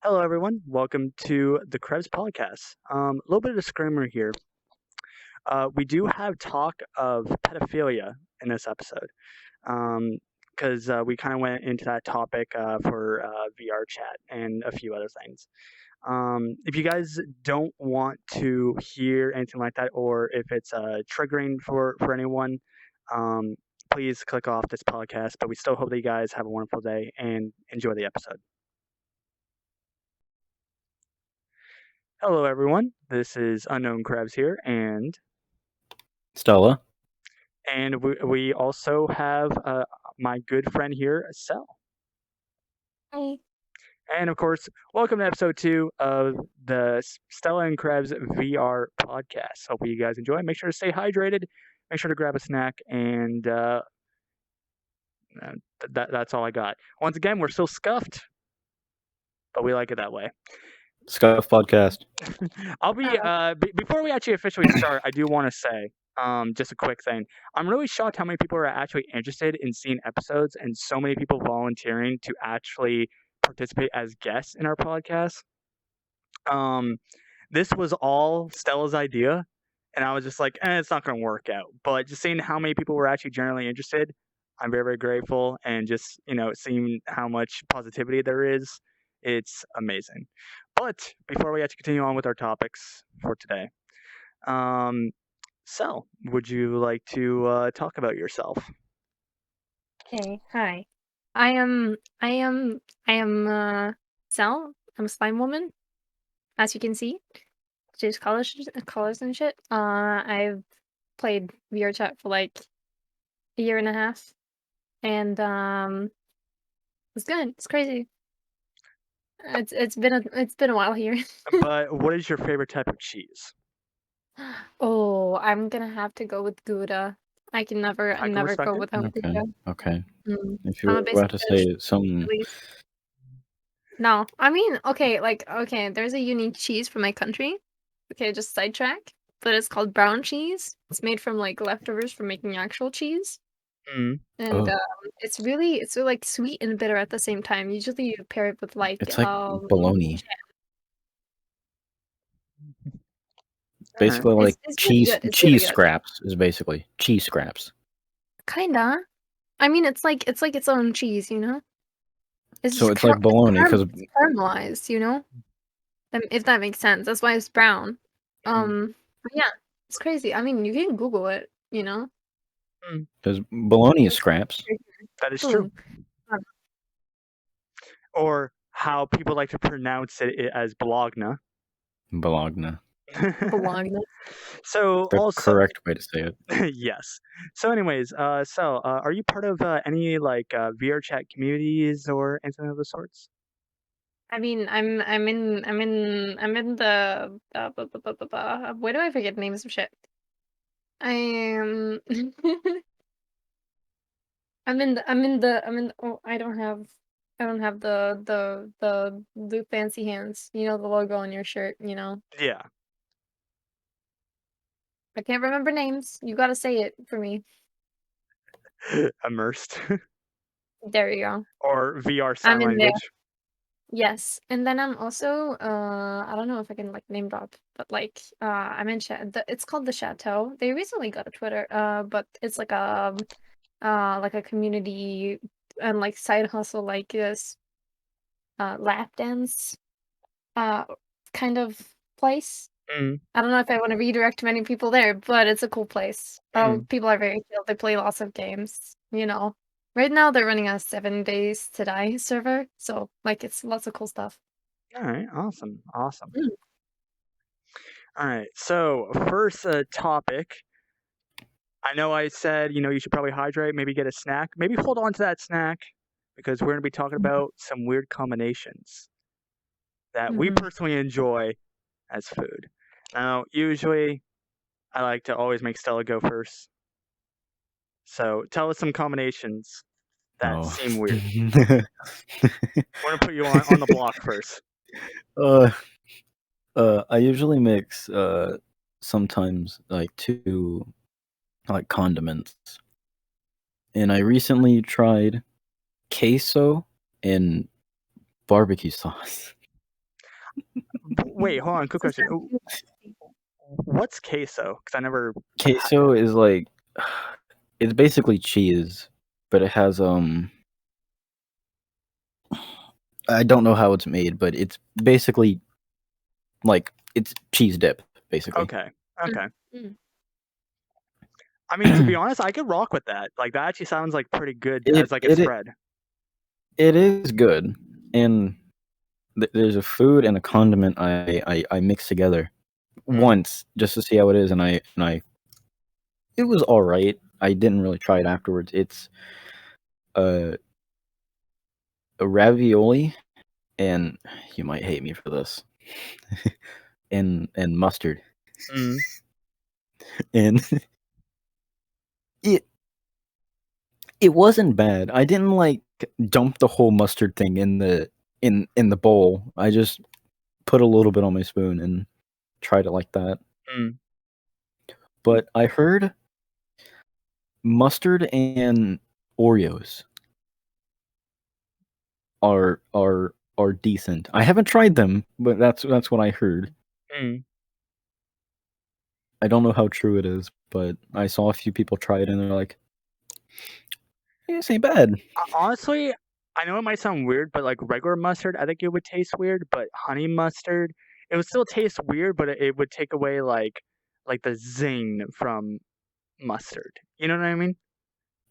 Hello, everyone. Welcome to the Krevzz podcast. A little bit of disclaimer here. We do have talk of pedophilia in this episode because we kind of went into that topic for VRChat and a few other things. If you guys don't want to hear anything like that, or if it's triggering for anyone, um, please click off this podcast. But we still hope that you guys have a wonderful day and enjoy the episode. Hello, everyone. This is Unknown Krevzz here, Stella. and we also have my good friend here, Sel. Hi. And of course, welcome to episode 2 of the Stella and Krevzz VR podcast. Hope you guys enjoy. Make sure to stay hydrated. Make sure to grab a snack, and that's all I got. Once again, we're still scuffed, but we like it that way. Scuff podcast. I'll be before we actually officially start, I do want to say just a quick thing. I'm really shocked how many people are actually interested in seeing episodes and so many people volunteering to actually participate as guests in our podcast. This was all Stella's idea, and I was just like, it's not going to work out. But just seeing how many people were actually generally interested, I'm very, very grateful. And just, seeing how much positivity there is, it's amazing. But before we actually continue on with our topics for today, Sel, would you like to talk about yourself? Okay. Hi. I am Sal. I'm a slime woman, as you can see. Just colors and shit. I've played VRChat for like a year and a half, and it's good. It's crazy. It's been a while here. But what is your favorite type of cheese? Oh, I'm gonna have to go with Gouda. I can never respect go it. without Gouda. Okay. If I'm you a were basic about to fish, say something, at least. No, I mean, okay, there's a unique cheese from my country. Okay, just sidetrack. But it's called brown cheese. It's made from like leftovers from making actual cheese. Mm. And it's really like sweet and bitter at the same time. Usually you pair it with like it's like bologna. Basically, like it's really cheese good. It's really good. scraps is basically cheese scraps. Kinda. I mean, it's like its own cheese, you know? So it's like bologna because it's caramelized, you know? If that makes sense. That's why it's brown. But yeah, it's crazy. I mean, you can Google it, you know? because bologna is scraps. That is true. Or how people like to pronounce it as bologna. Bologna. Bologna. So The also, correct way to say it. yes. So, anyways, Sel, are you part of any like VRChat communities or anything of the sorts? I mean, I'm in the where do I forget names of shit? I am oh, I don't have the fancy hands. You know, the logo on your shirt, you know. Yeah. I can't remember names. You gotta say it for me. Immersed. There you go. Or VR sign I'm in there. language. Yes, and then I'm also I don't know if I can like name drop, but like I'm in it's called the Chateau. They recently got a Twitter, but it's like a community and like side hustle like this lap dance kind of place. I don't know if I want to redirect many people there, but it's a cool place. People are very chill. They play lots of games, you know. Right now they're running a 7 days to die server, so like it's lots of cool stuff. All right. Awesome. Awesome. All right. So first topic. I know I said, you should probably hydrate, maybe get a snack. Maybe hold on to that snack because we're going to be talking about some weird combinations that we personally enjoy as food. Now, usually, I like to always make Stella go first. So, tell us some combinations that seem weird. We're going to put you on the block first. I usually mix sometimes like 2 like condiments. And I recently tried queso and barbecue sauce. Wait, hold on, quick Since question. I'm too picky. What's queso? Because I never had Queso is like it's basically cheese, but it has I don't know how it's made, but it's basically like it's cheese dip, basically. okay, Mm, okay. mm. I mean, to be honest, I could rock with that. Like, that actually sounds, like, pretty good It as, like, a it spread. it is good, and there's a food and a condiment I mix together Mm, once just to see how it is, and I it was all right. I didn't really try it afterwards. It's uh, a ravioli, and you might hate me for this, and mustard, mm, and it it wasn't bad. I didn't like dump the whole mustard thing in the bowl. I just put a little bit on my spoon and tried it like that. mm, But I heard mustard and Oreos are decent. I haven't tried them, but that's what I heard. mm. I don't know how true it is, but I saw a few people try it and they're like, "Hey, this ain't bad." Honestly, I know it might sound weird, but, like, regular mustard, I think it would taste weird, but honey mustard, it would still taste weird, but it would take away, like, the zing from mustard. You know what I mean?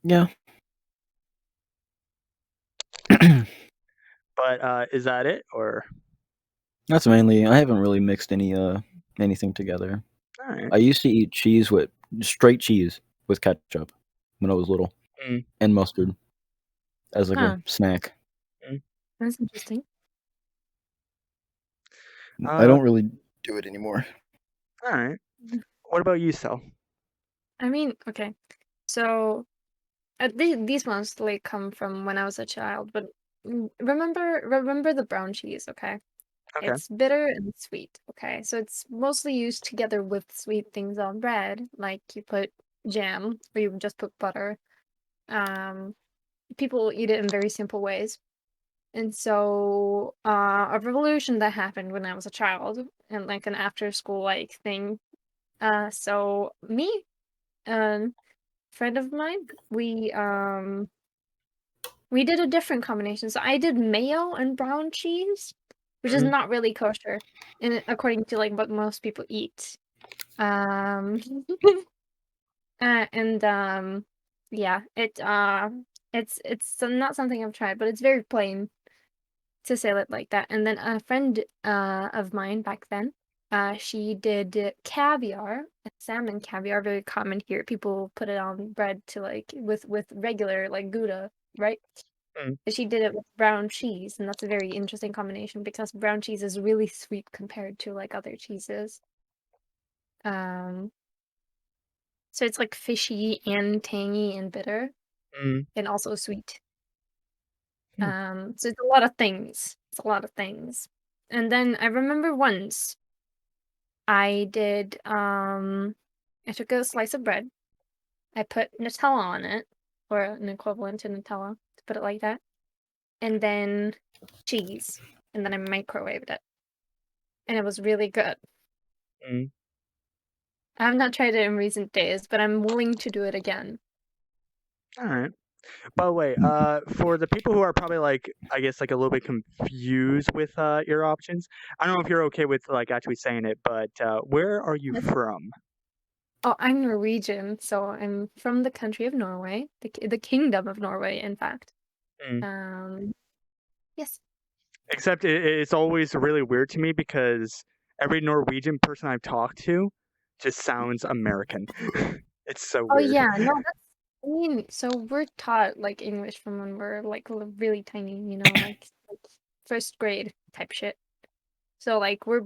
Yeah. But, is that it? Or That's mainly I haven't really mixed anything together. alright. I used to eat cheese with straight cheese with ketchup when I was little Mm, and mustard as like a Huh, snack. mm. that's interesting. I Uh, don't really do it anymore. alright. Mhm. What about you, Sel? I mean, okay. So these mostly come from when I was a child, but remember the brown cheese, okay? Okay. It's bitter and sweet, okay? So it's mostly used together with sweet things on bread, like you put jam or you just put butter. Um, People eat it in very simple ways. And so a revolution that happened when I was a child and like an after school like thing. So me and friend of mine, we did a different combination. So I did mayo and brown cheese, which is Mm, not really kosher, and according to like what most people eat. Um, and yeah, it's not something I've tried, but it's very plain to say it like that. And then a friend of mine back then, she did caviar, salmon caviar, very common here. People put it on bread to like with regular like Gouda, right? mm, But she did it with brown cheese, and that's a very interesting combination because brown cheese is really sweet compared to like other cheeses. Um, so it's like fishy and tangy and bitter mm, and also sweet. hmm, So it's a lot of things. It's a lot of things. And then I remember once I did I took a slice of bread, I put Nutella on it, or an equivalent to Nutella, to put it like that, and then cheese, and then I microwaved it. And it was really good. mm. I have not tried it in recent days, but I'm willing to do it again. Alright. By the way, for the people who are probably like, I guess, like a little bit confused with your options, I don't know if you're okay with like actually saying it, but where are you Yes. from? Oh, I'm Norwegian, so I'm from the country of Norway, the kingdom of Norway, in fact. Mm. Um, yes. Except it's always really weird to me because every Norwegian person I've talked to just sounds American. It's so Oh weird. yeah, no, that's I mean, so we're taught like English from when we're like really tiny, like first grade type shit. So like we're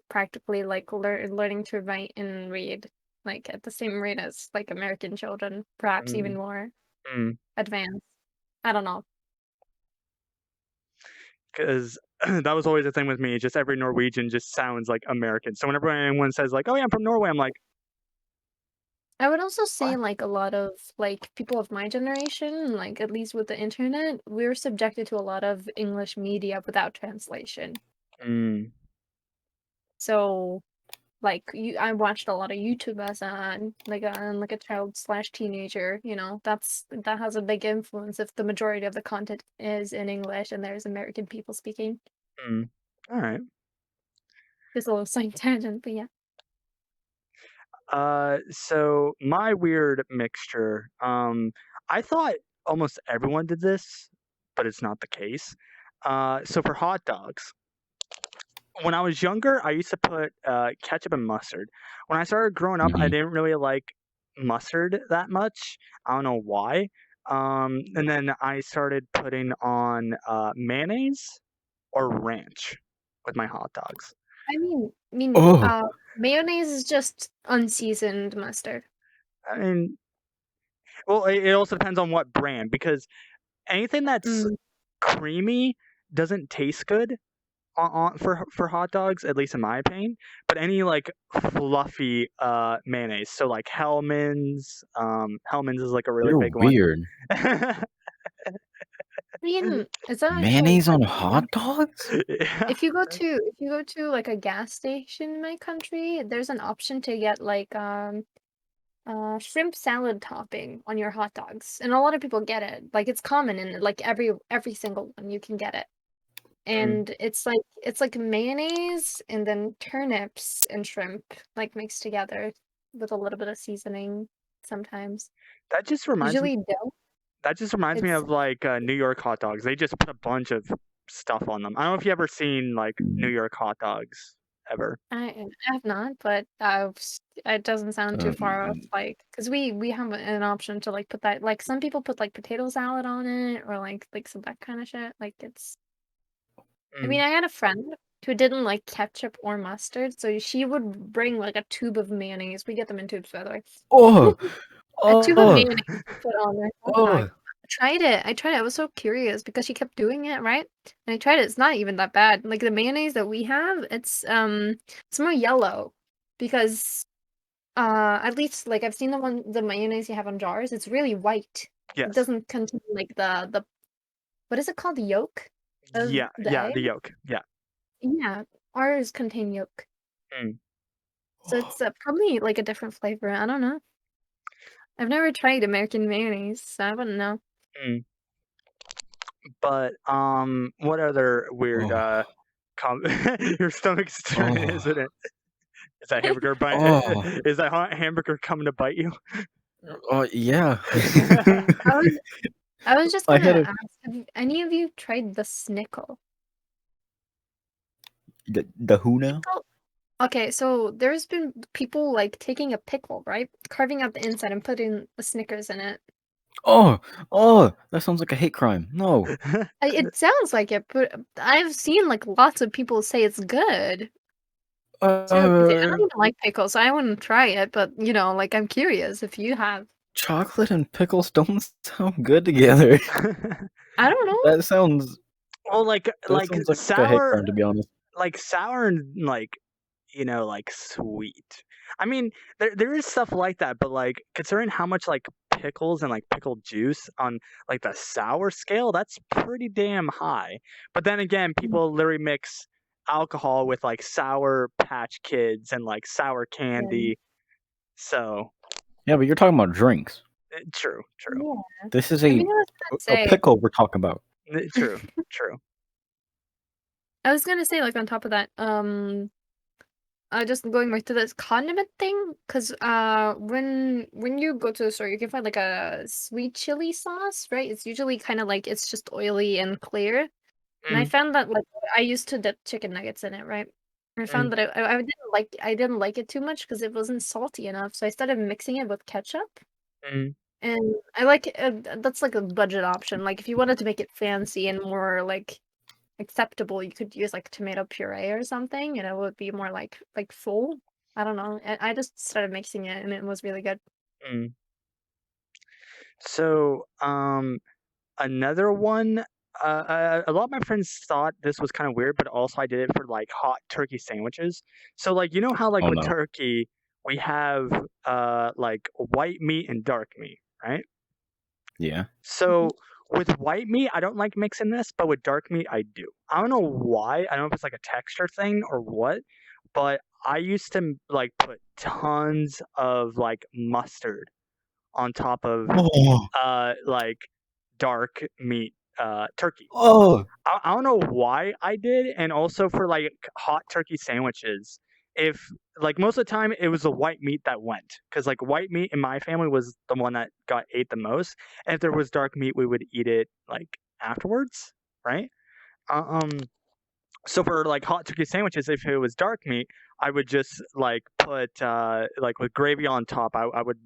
practically like learning to write and read like at the same rate as like American children, perhaps even Mm, more mm. advanced. I don't know. 'Cause that was always the thing with me, just every Norwegian just sounds like American. So whenever anyone says like, "Oh, yeah, I'm from Norway," I'm like, I would also "What?" say like a lot of like people of my generation, like at least with the internet, we're subjected to a lot of English media without translation. Mm. So like I watched a lot of YouTube as a child slash teenager. That has a big influence if the majority of the content is in English and there's American people speaking. Mm. All right. Just a little side tangent, but yeah. So my weird mixture. I thought almost everyone did this, but it's not the case. So for hot dogs, when I was younger, I used to put ketchup and mustard. When I started growing up, I Hmm. didn't really like mustard that much. I don't know why. And then I started putting on mayonnaise or ranch with my hot dogs. Oh, Mayonnaise is just unseasoned mustard. I mean, well, it also depends on what brand because anything that's Mm. creamy doesn't taste good for hot dogs, at least in my opinion. But any like fluffy mayonnaise, so like Hellman's is like a really you're big one. weird. It's not actually Mayonnaise like on hot dogs? Yeah. if you go to like a gas station in my country, there's an option to get like shrimp salad topping on your hot dogs, and a lot of people get it. Like it's common in like every single one you can get it. Mm. And it's like mayonnaise and then turnips and shrimp like mixed together with a little bit of seasoning sometimes. That just reminds me. Usually dough. That just reminds me It's of like New York hot dogs. They just put a bunch of stuff on them. I don't know if you ever seen like New Mm, York hot dogs ever. I have not, but it doesn't sound too far off. Um, Like, because we have an option to like put that. Like some people put like potato salad on it or like some that kind of shit. Like it's. I mean, Mm. I had a friend who didn't like ketchup or mustard, so she would bring like a tube of mayonnaise. We get them in tubes, by the way. oh, A tube of oh, mayonnaise to put on their hot dog. oh. I tried it. I was so curious because she kept doing it, right? And I tried it. It's not even that bad. Like the mayonnaise that we have, it's more yellow because at least like I've seen the mayonnaise you have on jars, it's really white. It Yes. doesn't contain like the what is it called? The yolk of Yeah. the Yeah. egg? The yolk. Yeah. Yeah. Ours contain yolk. Mm. So it's probably like a different flavor. I don't know. I've never tried American mayonnaise, so I wouldn't know. Mm. But what other weird Oh, your stomach's turning, oh, isn't it? Is that hamburger bite? oh, Is that hamburger coming to bite you? oh, yeah. I was I was just I gonna had a ask, have any of you tried the snickle? the who now? Pickle? Okay, so there's been people like taking a pickle, right? Carving out the inside and putting the Snickers in it. Oh, oh, that sounds like a hate crime. No. It sounds like it, but I've seen like lots of people say it's good. It's really crazy. I don't Uh, even like pickles, so I wouldn't try it, but like I'm curious if you have. chocolate and pickles don't sound good together. I don't know. That sounds Well, like that like sounds like a hate sour crime, to be honest. like sour and like like sweet. I mean, there is stuff like that, but like considering how much like pickles and like pickle juice on like the sour scale, that's pretty damn high. But then again, Mm, people literally mix alcohol with like sour patch kids and like sour yeah. candy. So, Yeah, but you're talking about drinks. true, true. Yeah. This is I mean, I was gonna a say, pickle we're talking about. True, true. like on top of that, just going back to this condiment thing, because when you go to the store, you can find like a sweet chili sauce, right? It's usually kind of like it's just oily and clear. And I Mm, found that like I used to dip chicken nuggets in it, right? And I mm, found that I didn't like it too much because it wasn't salty enough. So I started mixing it with ketchup, mm, and I like that's like a budget option. Like if you wanted to make it fancy and more like acceptable, you could use like tomato puree or something, and it would be more like full. I don't know. I just started mixing it, and it was really good. mm. So, another one, a lot of my friends thought this was kind of weird, but also I did it for like hot turkey sandwiches. So, like, you know how like Oh with no. turkey we have like white meat and dark meat, right? Yeah. Mhm. So with white meat, I don't like mixing this, but with dark meat, I do. I don't know why. I don't know if it's like a texture thing or what, but I used to like put tons of like mustard on top of Oh, like dark meat turkey. oh. I don't know why I did, and also for like hot turkey sandwiches, if like most of the time it was the white meat that went, because like white meat in my family was the one that got ate the most, and if there was dark meat, we would eat it like afterwards, right? Um, so for like hot turkey sandwiches, if it was dark meat, I would just like put like with gravy on top. I would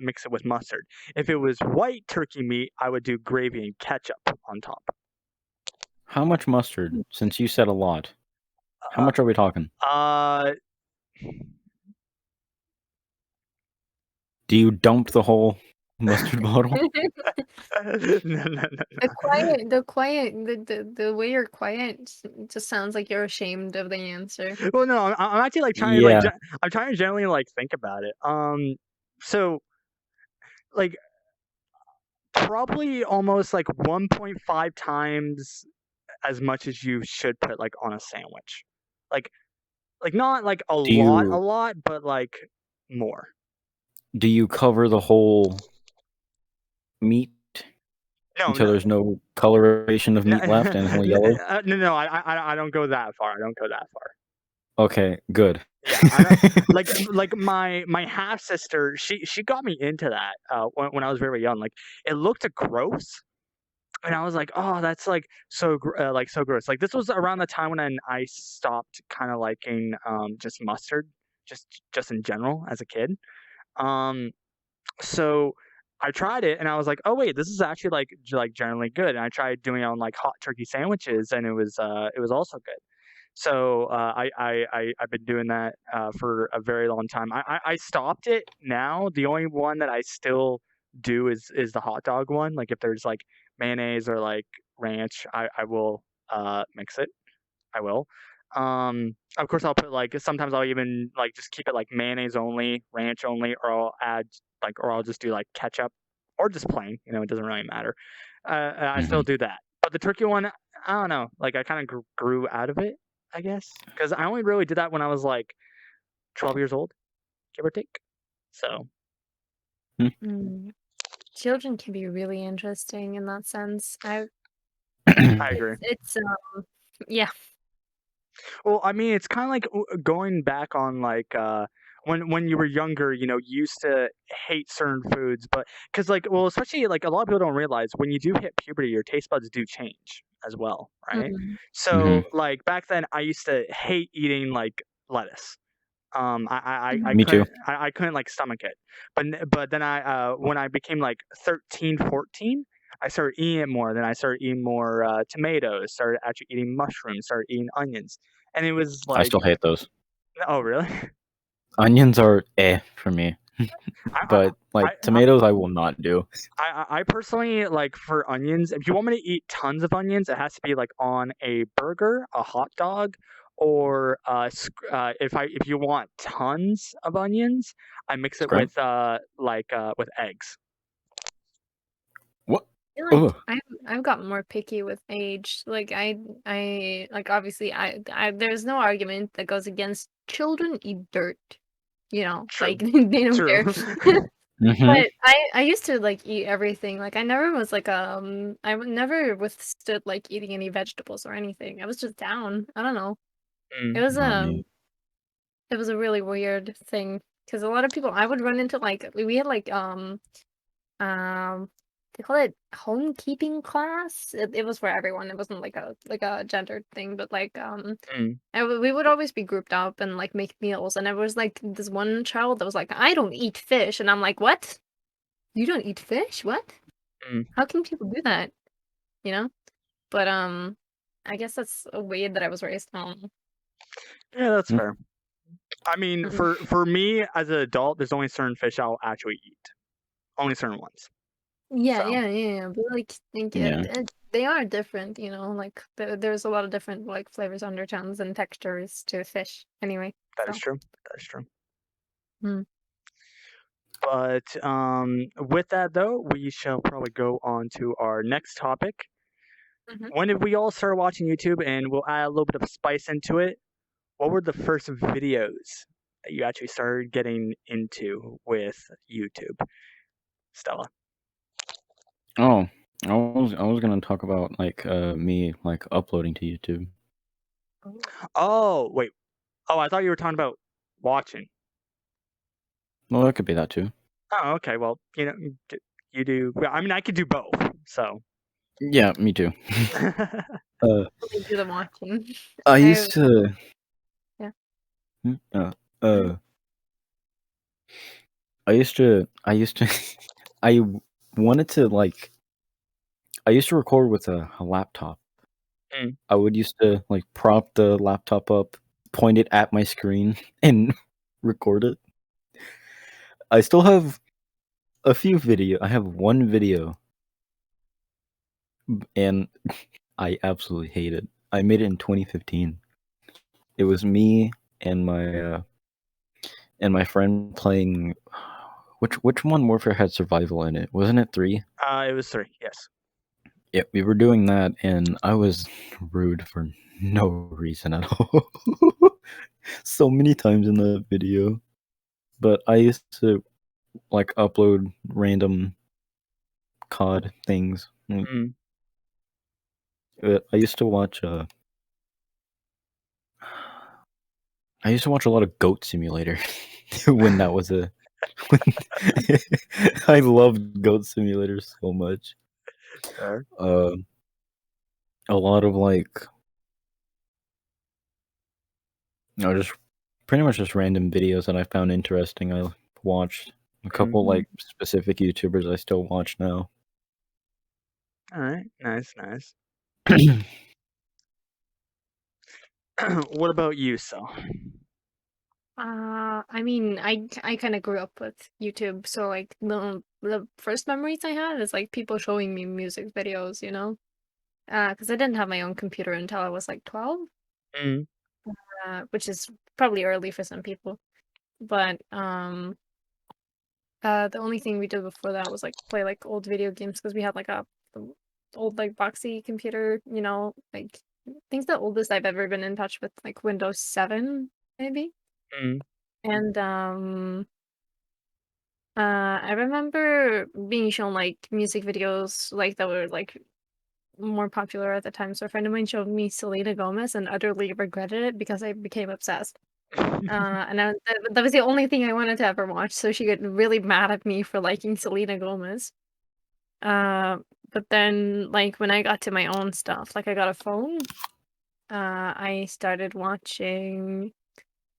mix it with mustard. If it was white turkey meat, I would do gravy and ketchup on top. How much mustard? Since you said a lot. How Uh, much are we talking? uh, Do you dump the whole mustard bottle? no, no, no, no. The way you're quiet just sounds like you're ashamed of the answer. Well, no, I'm actually like trying to like Yeah. I'm trying to generally like think about it. So like probably almost like 1.5 times as much as you should put like on a sandwich. Like not like Do you a lot, but like more. do you cover the whole meat No, until no, there's no coloration of no, meat left and it's only yellow? no. I don't go that far. I don't go that far. Okay, good. Yeah, I don't like my half sister. She got me into that when I was very young. Like it looked gross, and I was like, oh, that's like so gross. Like this was around the time when I stopped kind of liking just mustard, just in general as a kid. Um, so I tried it and I was like, "Oh wait, this is actually like generally good." And I tried doing it on like hot turkey sandwiches, and it was also good. So I've been doing that for a very long time. I stopped it now. The only one that I still do is the hot dog one. Like if there's like mayonnaise or like ranch, I will mix it. I will. Of course, I'll put like sometimes I'll even like just keep it like mayonnaise only, ranch only, or I'll add like or I'll just do like ketchup or just plain. You know, it doesn't really matter. I still Mhm. do that. But the turkey one, I don't know. Like I kind of grew out of it, I guess, because I only really did that when I was like 12 years old, give or take. So Mm. Children can be really interesting in that sense. I agree. It's yeah. Well, I mean, it's kind of like going back on like when you were younger, you know, you used to hate certain foods, but because like well, especially like a lot of people don't realize when you do hit puberty, your taste buds do change as well, right? Mm. So Mhm. like back then, I used to hate eating like lettuce. I Me too. I couldn't like stomach it, but then I when I became like 13, 14, I started eating it more. Then I started eating more tomatoes. Started actually eating mushrooms. Started eating onions, and it was I like, still hate those. oh really? Onions are for me. I But I like I, tomatoes I will not do. I personally like for onions. If you want me to eat tons of onions, it has to be like on a burger, a hot dog, or if you want tons of onions, I mix it Scrimp? with eggs. What? I feel like Ugh. I've gotten more picky with age. Like I like obviously I there's no argument that goes against children eat dirt. You know, True, like they don't true. care. Mhm. But I used to like eat everything. Like I never was like never withstood like eating any vegetables or anything. I was just down. I don't know. It Mm, was Not me. it was a really weird thing because a lot of people I would run into like we had like they call it homekeeping class. It was for everyone. It wasn't like a gendered thing, but like mm, we would always be grouped up and like make meals. And there was like this one child that was like, I don't eat fish, and I'm like, what? You don't eat fish? What? mm. How can people do that? You know? But I guess that's a way that I was raised. Yeah, that's Mm. fair. I mean, Mm. for me as an adult, there's only certain fish I'll actually eat. Only certain ones. Yeah, So yeah, yeah, yeah. But like, think Yeah. they are different, you know. Like there's a lot of different like flavors, undertones, and textures to fish. Anyway, that is so. true. That is true. Mm. But with that though, we shall probably go on to our next topic. Hmm. When did we all start watching YouTube? And we'll add a little bit of spice into it. what were the first videos that you actually started getting into with YouTube, Stella? Oh, I was gonna talk about like me like uploading to YouTube. Oh. Oh, wait. Oh, I thought you were talking about watching. Well, that could be that too. Oh, okay. Well, you do. Well, I mean, I could do both. So. Yeah, me too. uh, Really do the watching. I I used to. Yeah. Hmm, Mhm. I used to. I wanted to like. I used to record with a laptop. Mm. I would used to like prop the laptop up, point it at my screen, and record it. I still have a few video. I have one video, and I absolutely hate it. I made it in 2015. It was me and my friend playing. Which one Warfare had survival in it? Wasn't it 3? It was 3. Yes. Yeah, we were doing that, and I was rude for no reason at all. So many times in the video. But I used to like upload random COD things. Mm. I used to watch I used to watch a lot of Goat Simulator when that was a when I loved Goat Simulator so much. Fair. Um a lot of like just pretty much just random videos that I found interesting. I watched a Mm. couple like specific YouTubers I still watch now. All right. Nice. Nice. What about you, so? I mean, I kind of grew up with YouTube, so like the first memories I had is like people showing me music videos, because I didn't have my own computer until I was like 12, Mm. which is probably early for some people. But the only thing we did before that was like play like old video games because we had like a old like boxy computer, like I think the oldest I've ever been in touch with like Windows 7 maybe. Mm. And I remember being shown like music videos like that were like more popular at the time. So a friend of mine showed me Selena Gomez and utterly regretted it because I became obsessed. And that was the only thing I wanted to ever watch. So she got really mad at me for liking Selena Gomez. Uh, but then like when I got to my own stuff, like I got a phone, I started watching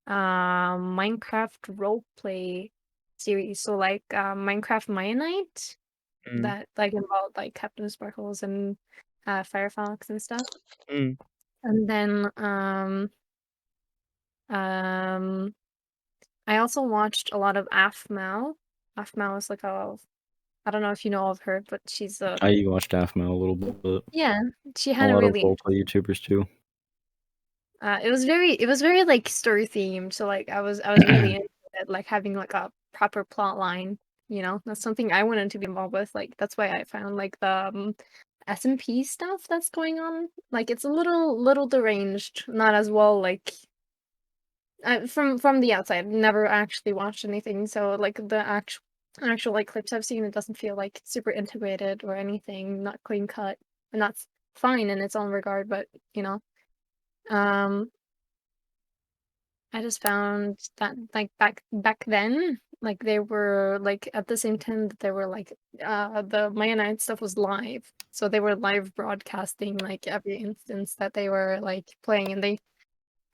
Minecraft roleplay series. So like Minecraft Maya Knight Mm. that like involved like Captain Sparkles and Firefox and stuff. Mm. And then um I also watched a lot of Afmao. Afmao is like a I don't know if you know of her, but she's a I watched Daphne a little bit. yeah, she A had a lot of really roleplay YouTubers too. it was very like story themed, so like I was really into it, like having like a proper plot line, That's something I wanted to be involved with. Like that's why I found like the SMP stuff that's going on. Like it's a little deranged, not as well like from the outside. I've never actually watched anything, so like the actual like clips I've seen, it doesn't feel like super integrated or anything, not clean cut, and that's fine in its own regard, but um I just found that like back then, like they were like at the same time that they were like the Maya Knight stuff was live. So they were live broadcasting like every instance that they were like playing, and they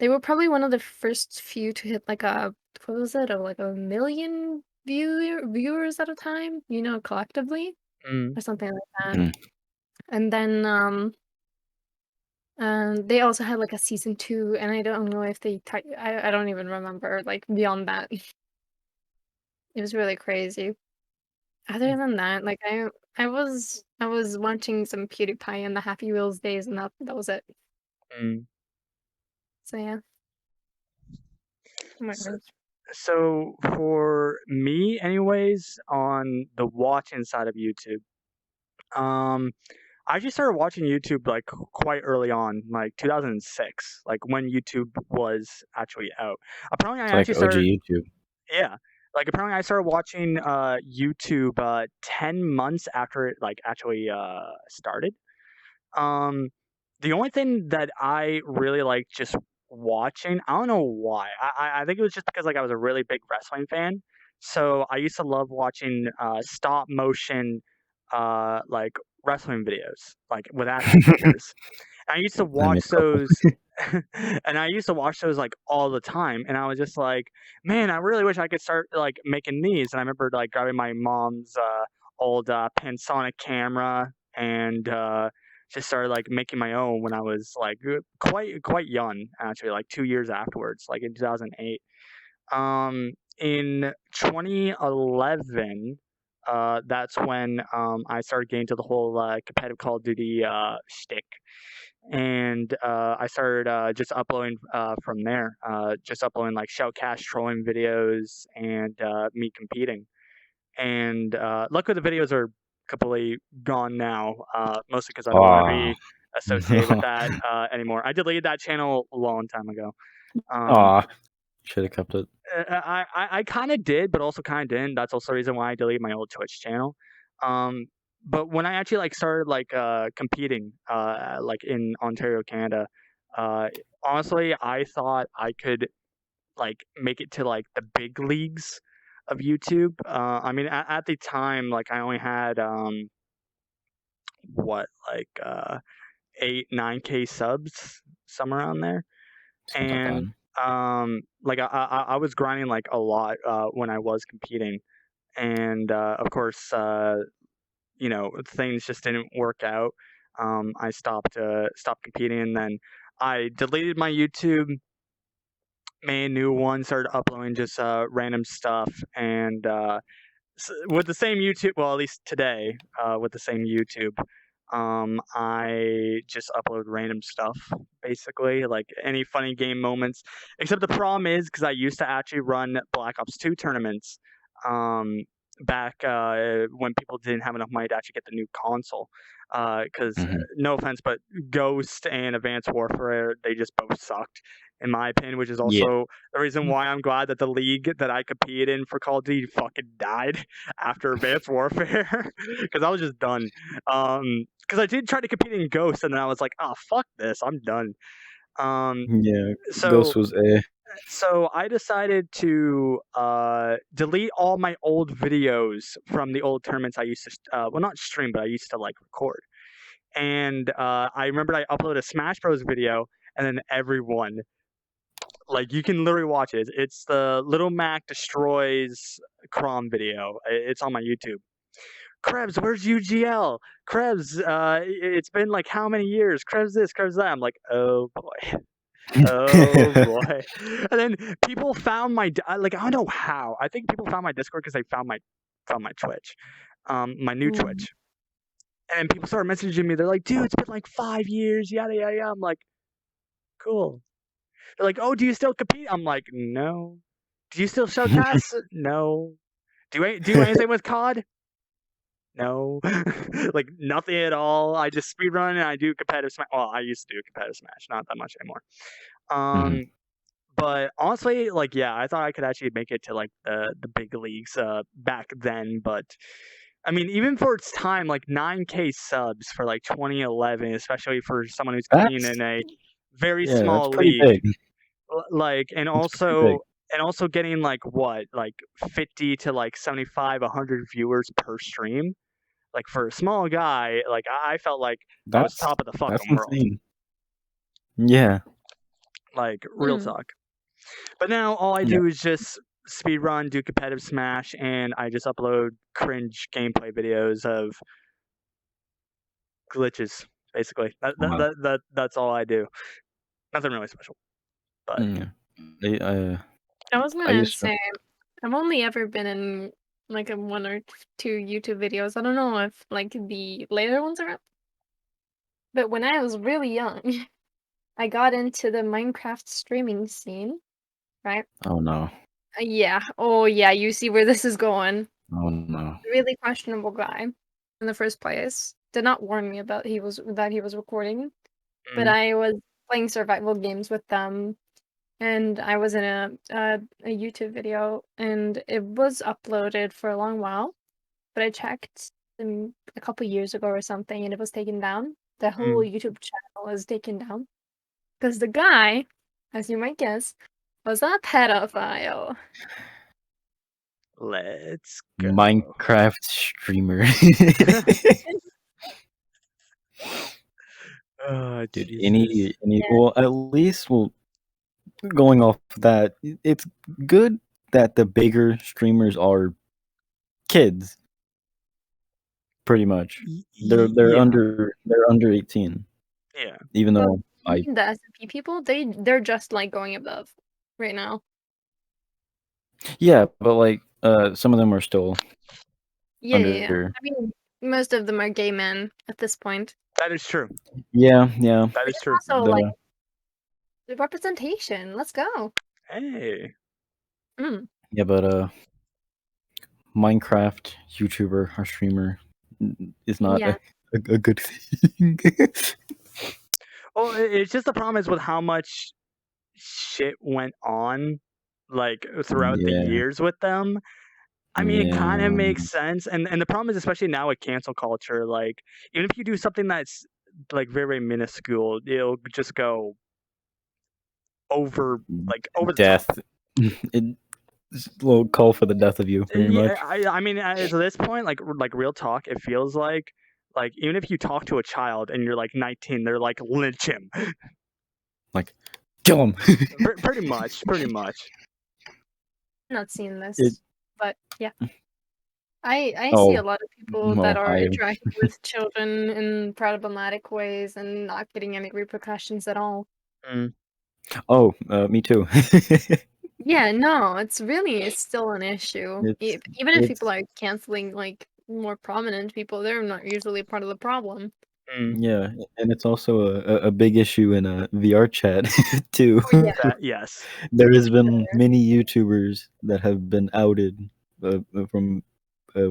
were probably one of the first few to hit like a what was it, or like a million viewers at a time, collectively Mm. or something like that. Mm. And then they also had like a season 2, and I don't know if I don't even remember like beyond that. It was really crazy. Other than that, like I was watching some PewDiePie and the Happy Wheels days, and that was it. Mm. So yeah. Oh my So, gosh. so for me, anyways, on the watching side of YouTube, um, I actually started watching YouTube like quite early on, like 2006, like when YouTube was actually out. Apparently, I It's like actually started. OG YouTube. Yeah, like apparently I started watching YouTube 10 months after it like actually started. Um, the only thing that I really like just watching, I don't know why. I think it was just because like I was a really big wrestling fan. So I used to love watching stop motion like wrestling videos, like with action figures. I used to I made watch a couple. those and I used to watch those like all the time. And I was just like, man, I really wish I could start like making these. And I remember like grabbing my mom's old Panasonic camera and just started like making my own when I was like quite young, actually, like 2 years afterwards, like in 2008. In 2011, that's when I started getting to the whole competitive Call of Duty shtick, and I started just uploading from there, just uploading like shoutcast trolling videos and me competing. And luckily, the videos are completely gone now, mostly because I don't want to Aw. be associated with that anymore. I deleted that channel a long time ago. Um, Aw. Should have kept it. I kind of did, but also kind of didn't. That's also the reason why I deleted my old Twitch channel. Um, but when I actually like started like competing like in Ontario, Canada, uh, honestly, I thought I could like make it to like the big leagues of YouTube. I mean, at the time, like I only had what like 8 9K subs, somewhere around there, It's not that and bad. like I was grinding like a lot when I was competing, and of course things just didn't work out. I stopped competing, and then I deleted my YouTube, made a new one, started uploading just random stuff, and with the same YouTube, well, at least today, with the same YouTube, I just upload random stuff, basically, like any funny game moments. Except the problem is because I used to actually run Black Ops 2 tournaments, um, back when people didn't have enough money to actually get the new console. Because Mhm. no offense, but Ghost and Advanced Warfare, they just both sucked, in my opinion, which is Yeah. also the reason why I'm glad that the league that I competed in for Call of Duty fucking died after Advanced Warfare, because I was just done. Because I did try to compete in Ghost, and then I was like, "Oh fuck this, I'm done." Um, Yeah. so Ghost was eh. so I decided to delete all my old videos from the old tournaments I used to, well, not stream, but I used to like record. And I remembered I uploaded a Smash Bros video, and then everyone, like, you can literally watch it. It's the Little Mac destroys Crom video. It's on my YouTube. Krevzz, where's UGL? Krevzz, it's been like how many years? Krevzz this, Krevzz that. I'm like, oh boy. Oh boy. And then people found my like I don't know how. I think people found my Discord because they found my Twitch, my new Mm. Twitch. And people started messaging me. They're like, dude, it's been like 5 years, yada yada yada. I'm like, cool. They're like, oh, do you still compete? I'm like, no. Do you still showcase? No. Do you anything with COD? No. Like nothing at all. I just speedrun and I do competitive Smash. Well, I used to do competitive Smash, not that much anymore. Mhm. But honestly, like, yeah, I thought I could actually make it to like the big leagues back then. But I mean, even for its time, like 9K subs for like 2011, especially for someone who's competing That's in a very yeah, that's small pretty league, big. like, That's pretty big. and also getting like what, like 50 to like 75, 100 viewers per stream. Like for a small guy, like I felt like I was That's top of the that's fucking world. insane. Yeah. Like real Mm. talk. But now all I Yeah. do is just speedrun, do competitive Smash, and I just upload cringe gameplay videos of glitches. Basically, Wow. that's all I do. Nothing really special. But Yeah. I I was I gonna used to say, I've only ever been in like a one or two YouTube videos. I don't know if like the later ones are up, but when I was really young, I got into the Minecraft streaming scene, right? oh no. Yeah. Oh yeah, you see where this is going. Oh no. Really questionable guy in the first place. did not warn me about that he was recording, but Mm, I was playing survival games with them, and I was in a YouTube video, and it was uploaded for a long while, but I checked a couple years ago or something, and it was taken down. The whole mm. YouTube channel was taken down because the guy, as you might guess, was a pedophile. Let's go. Minecraft streamer. Oh, Dude, Jesus. Yeah. well, at least, well, going off that, it's good that the bigger streamers are kids, pretty much. Yeah, They're under 18, yeah. even Well, though you mean the SMP people? They're just like going above right now. yeah, but like some of them are still Yeah. under. I mean, most of them are gay men at this point. That is true. Yeah. That But is it's true. also like The the representation. Let's go. Hey. Mm. yeah, but Minecraft YouTuber or streamer is not Yeah. a good thing. Well, it's just the problem is with how much shit went on, like, throughout the Yeah, years with them. I mean, it kind of yeah, makes sense, and the problem is, especially now with cancel culture, like, even if you do something that's, like, very, very minuscule, it'll just go over, like, over the top. death. It's a little call for the death of you, pretty Yeah, much. I mean, at this point, like real talk, it feels like even if you talk to a child and you're like 19, they're like lynch him. Like, kill him. Pretty much, pretty much. Not seen It, this, but yeah. I see a oh, lot of people that well, are I interacting with children in problematic ways and not getting any repercussions at all. Mm, me too. Yeah, no, it's still an issue. it's Even if people it's are canceling like more prominent people, they're not usually part of the problem. mm. yeah, and it's also a big issue in a VRChat too. Oh yeah, That yes. There has been many YouTubers that have been outed uh, uh, from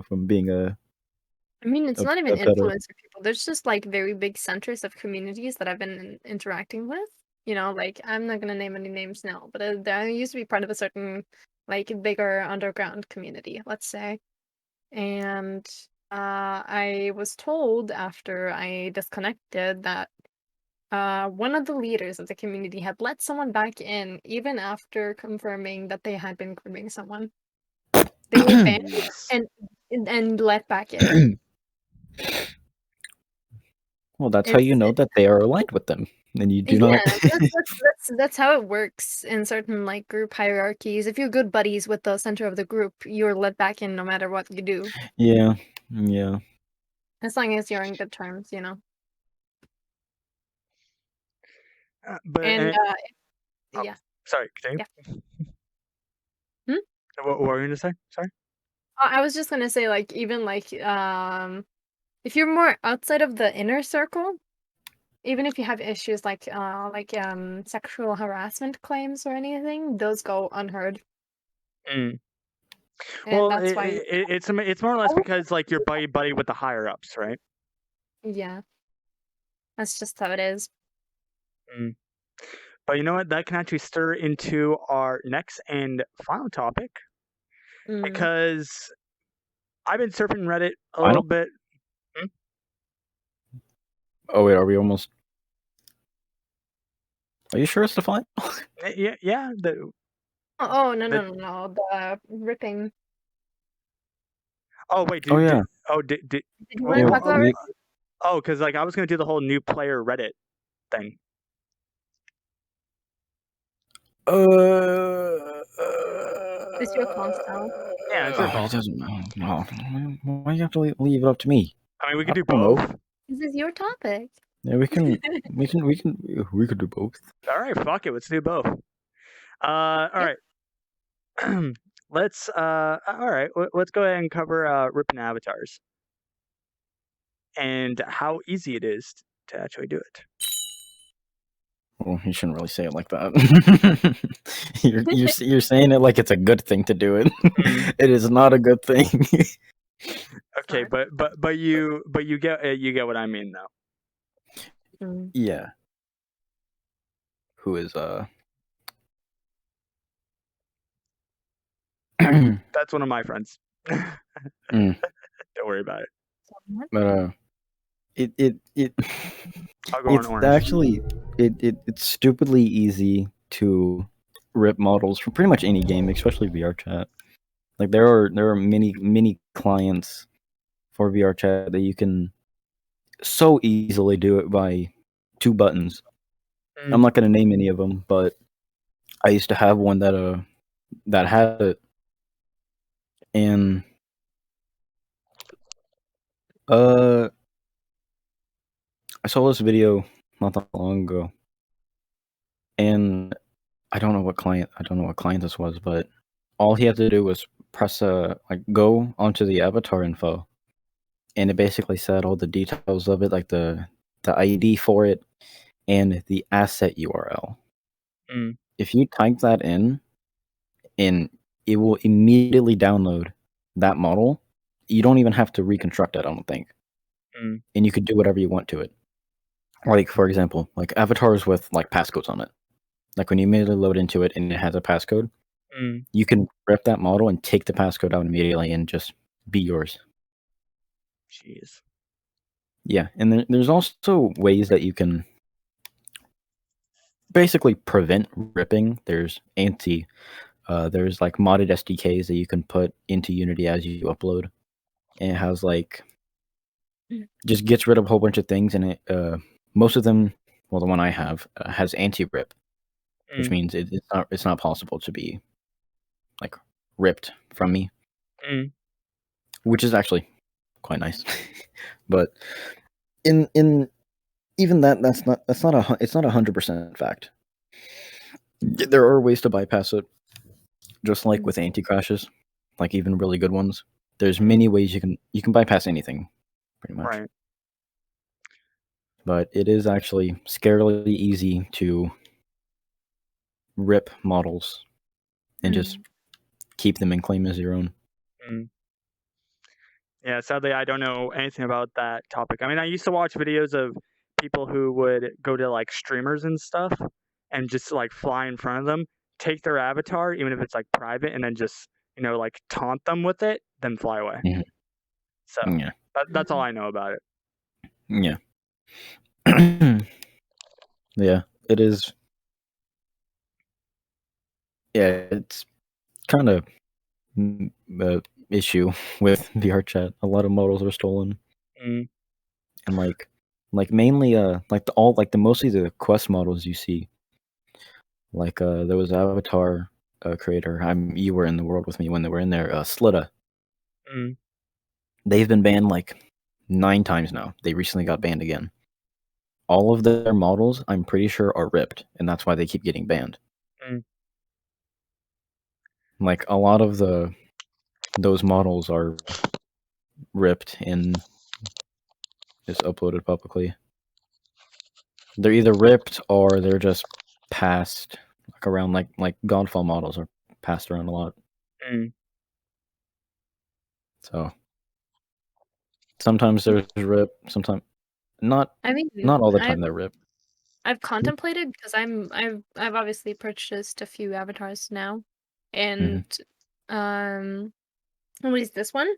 from being I mean, it's not even a pedo. influencer people. There's just like very big centers of communities that I've been interacting with. You know, like I'm not gonna name any names now, but I used to be part of a certain like bigger underground community, let's say. And I was told after I disconnected that one of the leaders of the community had let someone back in even after confirming that they had been grooming someone. They were banned Jeez. and and let back in. Well, that's how you It's know that they are aligned with them, and you do Yeah, not. that's how it works in certain like group hierarchies. If you're good buddies with the center of the group, you're let back in no matter what you do, Yeah, yeah. as long as you're in good terms, you know. But And oh, yeah, sorry, continue. yeah. Hmm? What were you gonna say? Sorry. I was just gonna say like even like if you're more outside of the inner circle, even if you have issues like sexual harassment claims or anything, those go unheard, Mm. and Well, that's why. it's more or less because like you're buddy with the higher ups, right? Yeah, that's just how it is. Mm. But you know what? That can actually stir into our next and final topic Mm. because I've been surfing Reddit a little Final? bit. Hmm? Oh wait, are we almost? Are you sure it's the final? Yeah, yeah. Oh, no, The no, no, no, the ripping. oh wait, Oh yeah, did Did you well, wanna yeah. talk about We ripping? oh, because like I was gonna do the whole new player Reddit thing. uh, It's your call, Sal. Yeah, it's your it call. doesn't. Oh, why you have to leave it up to me? I mean, we could I do don't know. both. This is your topic. Yeah, we could do both. All right, fuck it, let's do both. All Yeah. right. All right, let's go ahead and cover ripping avatars and how easy it is to actually do it. Well, you shouldn't really say it like that. You're saying it like it's a good thing to do it. Mm. It is not a good thing. Okay, but you get what I mean though. Mm. Yeah. Who is That's one of my friends. Don't mm, worry about it. Somewhat. but it I'll go on it's orange. actually it's stupidly easy to rip models from pretty much any game, especially VRChat. Like there are many clients for VRChat that you can so easily do it by 2 buttons. I'm Mm, not gonna name any of them, but I used to have one that had it, and uh I saw this video not that long ago, and I don't know what client this was, but all he had to do was press like go onto the avatar info, and it basically said all the details of it, like the ID for it and the asset URL. mm, If you type that in, and it will immediately download that model. You don't even have to reconstruct it, I don't think, mm, and you could do whatever you want to it. Like for example, like avatars with like passcodes on it. Like when you immediately load into it and it has a passcode, mm. you can rip that model and take the passcode out immediately and just be yours. Jeez. Yeah, and there's also ways that you can basically prevent ripping. There's like modded SDKs that you can put into Unity as you upload, and it has like Mm. just gets rid of a whole bunch of things, and it most of them, well, the one I have has anti-rip, which Mm, means it's not possible to be like ripped from me, mm, which is actually quite nice. But in even that's not it's not 100% fact. There are ways to bypass it, just like Mm. with anti crashes, like even really good ones. There's mm. many ways you can bypass anything, pretty much. Right. But it is actually scarily easy to rip models and just Mm. keep them and claim as your own. Mm. Yeah, sadly, I don't know anything about that topic. I mean, I used to watch videos of people who would go to like streamers and stuff and just like fly in front of them, take their avatar, even if it's like private, and then just, like taunt them with it, then fly away. Mhm. So Yeah. that's all Mm. I know about it. Yeah. Yeah. It is. Yeah. It's kind of a issue with VRChat. A lot of models are stolen, Mm, and like mainly like the mostly the quest models you see. Like there was Avatar creator. You were in the world with me when they were in there. Slitta. mm, They've been banned like 9 times now. They recently got banned again. All of their models, I'm pretty sure, are ripped, and that's why they keep getting banned. mm, Like a lot of those models are ripped and just uploaded publicly. They're either ripped or they're just passed like around like Godfall models are passed around a lot. mm, So sometimes there's rip, sometimes not I mean, not all the I've time they're ripped. I've contemplated because I've obviously purchased a few avatars now, Hmm. and um, at least this one,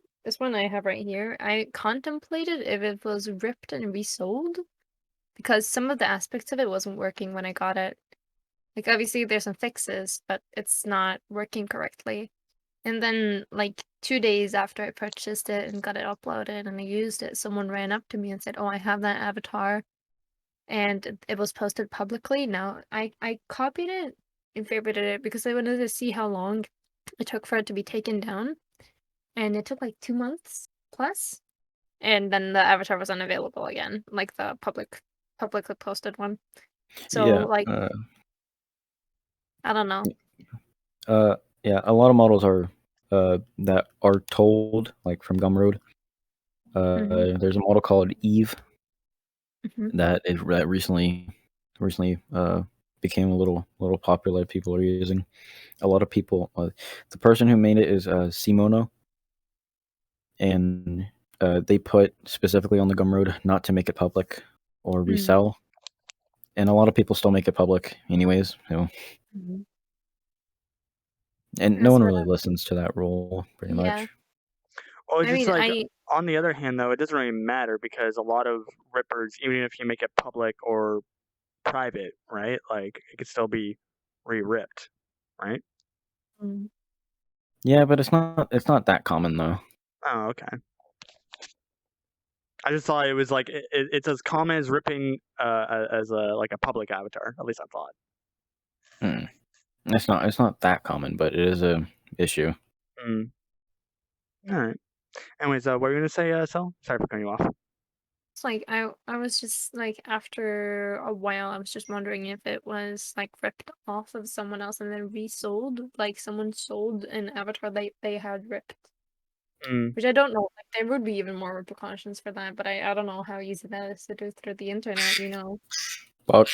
I have right here. I contemplated if it was ripped and resold because some of the aspects of it wasn't working when I got it. Like obviously there's some fixes, but it's not working correctly. And then like 2 days after I purchased it and got it uploaded and I used it, someone ran up to me and said, "Oh, I have that avatar." And it was posted publicly. Now, I copied it and favorited it because I wanted to see how long it took for it to be taken down, and it took like 2 months plus, and then the avatar was unavailable again, like the publicly posted one. So Yeah, like I don't know. uh, yeah. A lot of models are that are told like from Gumroad. Mm-hmm. There's a model called Eve Mm-hmm. that recently became a little popular. People are using. A lot of people. The person who made it is Simono, and they put specifically on the Gumroad not to make it public or resell, and a lot of people still make it public anyways. So, Mhm. and no That's one what really listens to that rule pretty yeah. much. Well, it's I just mean, like on the other hand, though, it doesn't really matter because a lot of rippers, even if you make it public or private, right? Like it could still be re-ripped, right? mm, Yeah, but it's not that common though. Oh, okay. I just thought it was like it's as common as ripping as a like a public avatar. At least I thought. Hmm. It's not that common, but it is a issue. Mm. All right. Anyways, what were you gonna say, Sel? Sorry for cutting you off. it's like I was just like after a while I was just wondering if it was like ripped off of someone else and then resold, like someone sold an avatar they had ripped. Mm. Which I don't know. Like there would be even more repercussions for that, but I don't know how easy that is to do through the internet, you know. But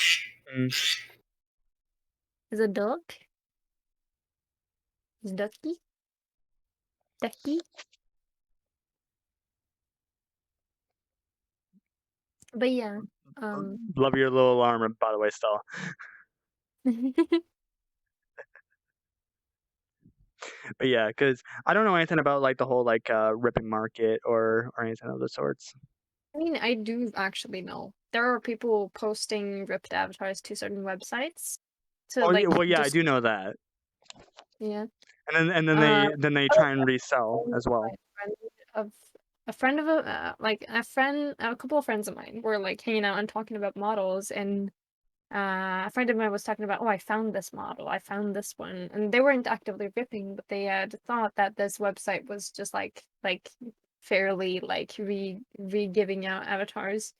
Mm. Is it duck? Is ducky? Ducky? But yeah. Love your little alarm, by the way, Stella. But yeah, because I don't know anything about like the whole like ripping market or anything of the sorts. I mean, I do actually know. There are people posting ripped avatars to certain websites to Oh yeah, like well yeah, I just do know that. yeah. And then Uh they oh, try and resell friend as well. of a friend of a couple of friends of mine were like hanging out and talking about models, and a friend of mine was talking about, oh, I found this model, I found this one, and they weren't actively ripping, but they had thought that this website was just like fairly like re giving out avatars.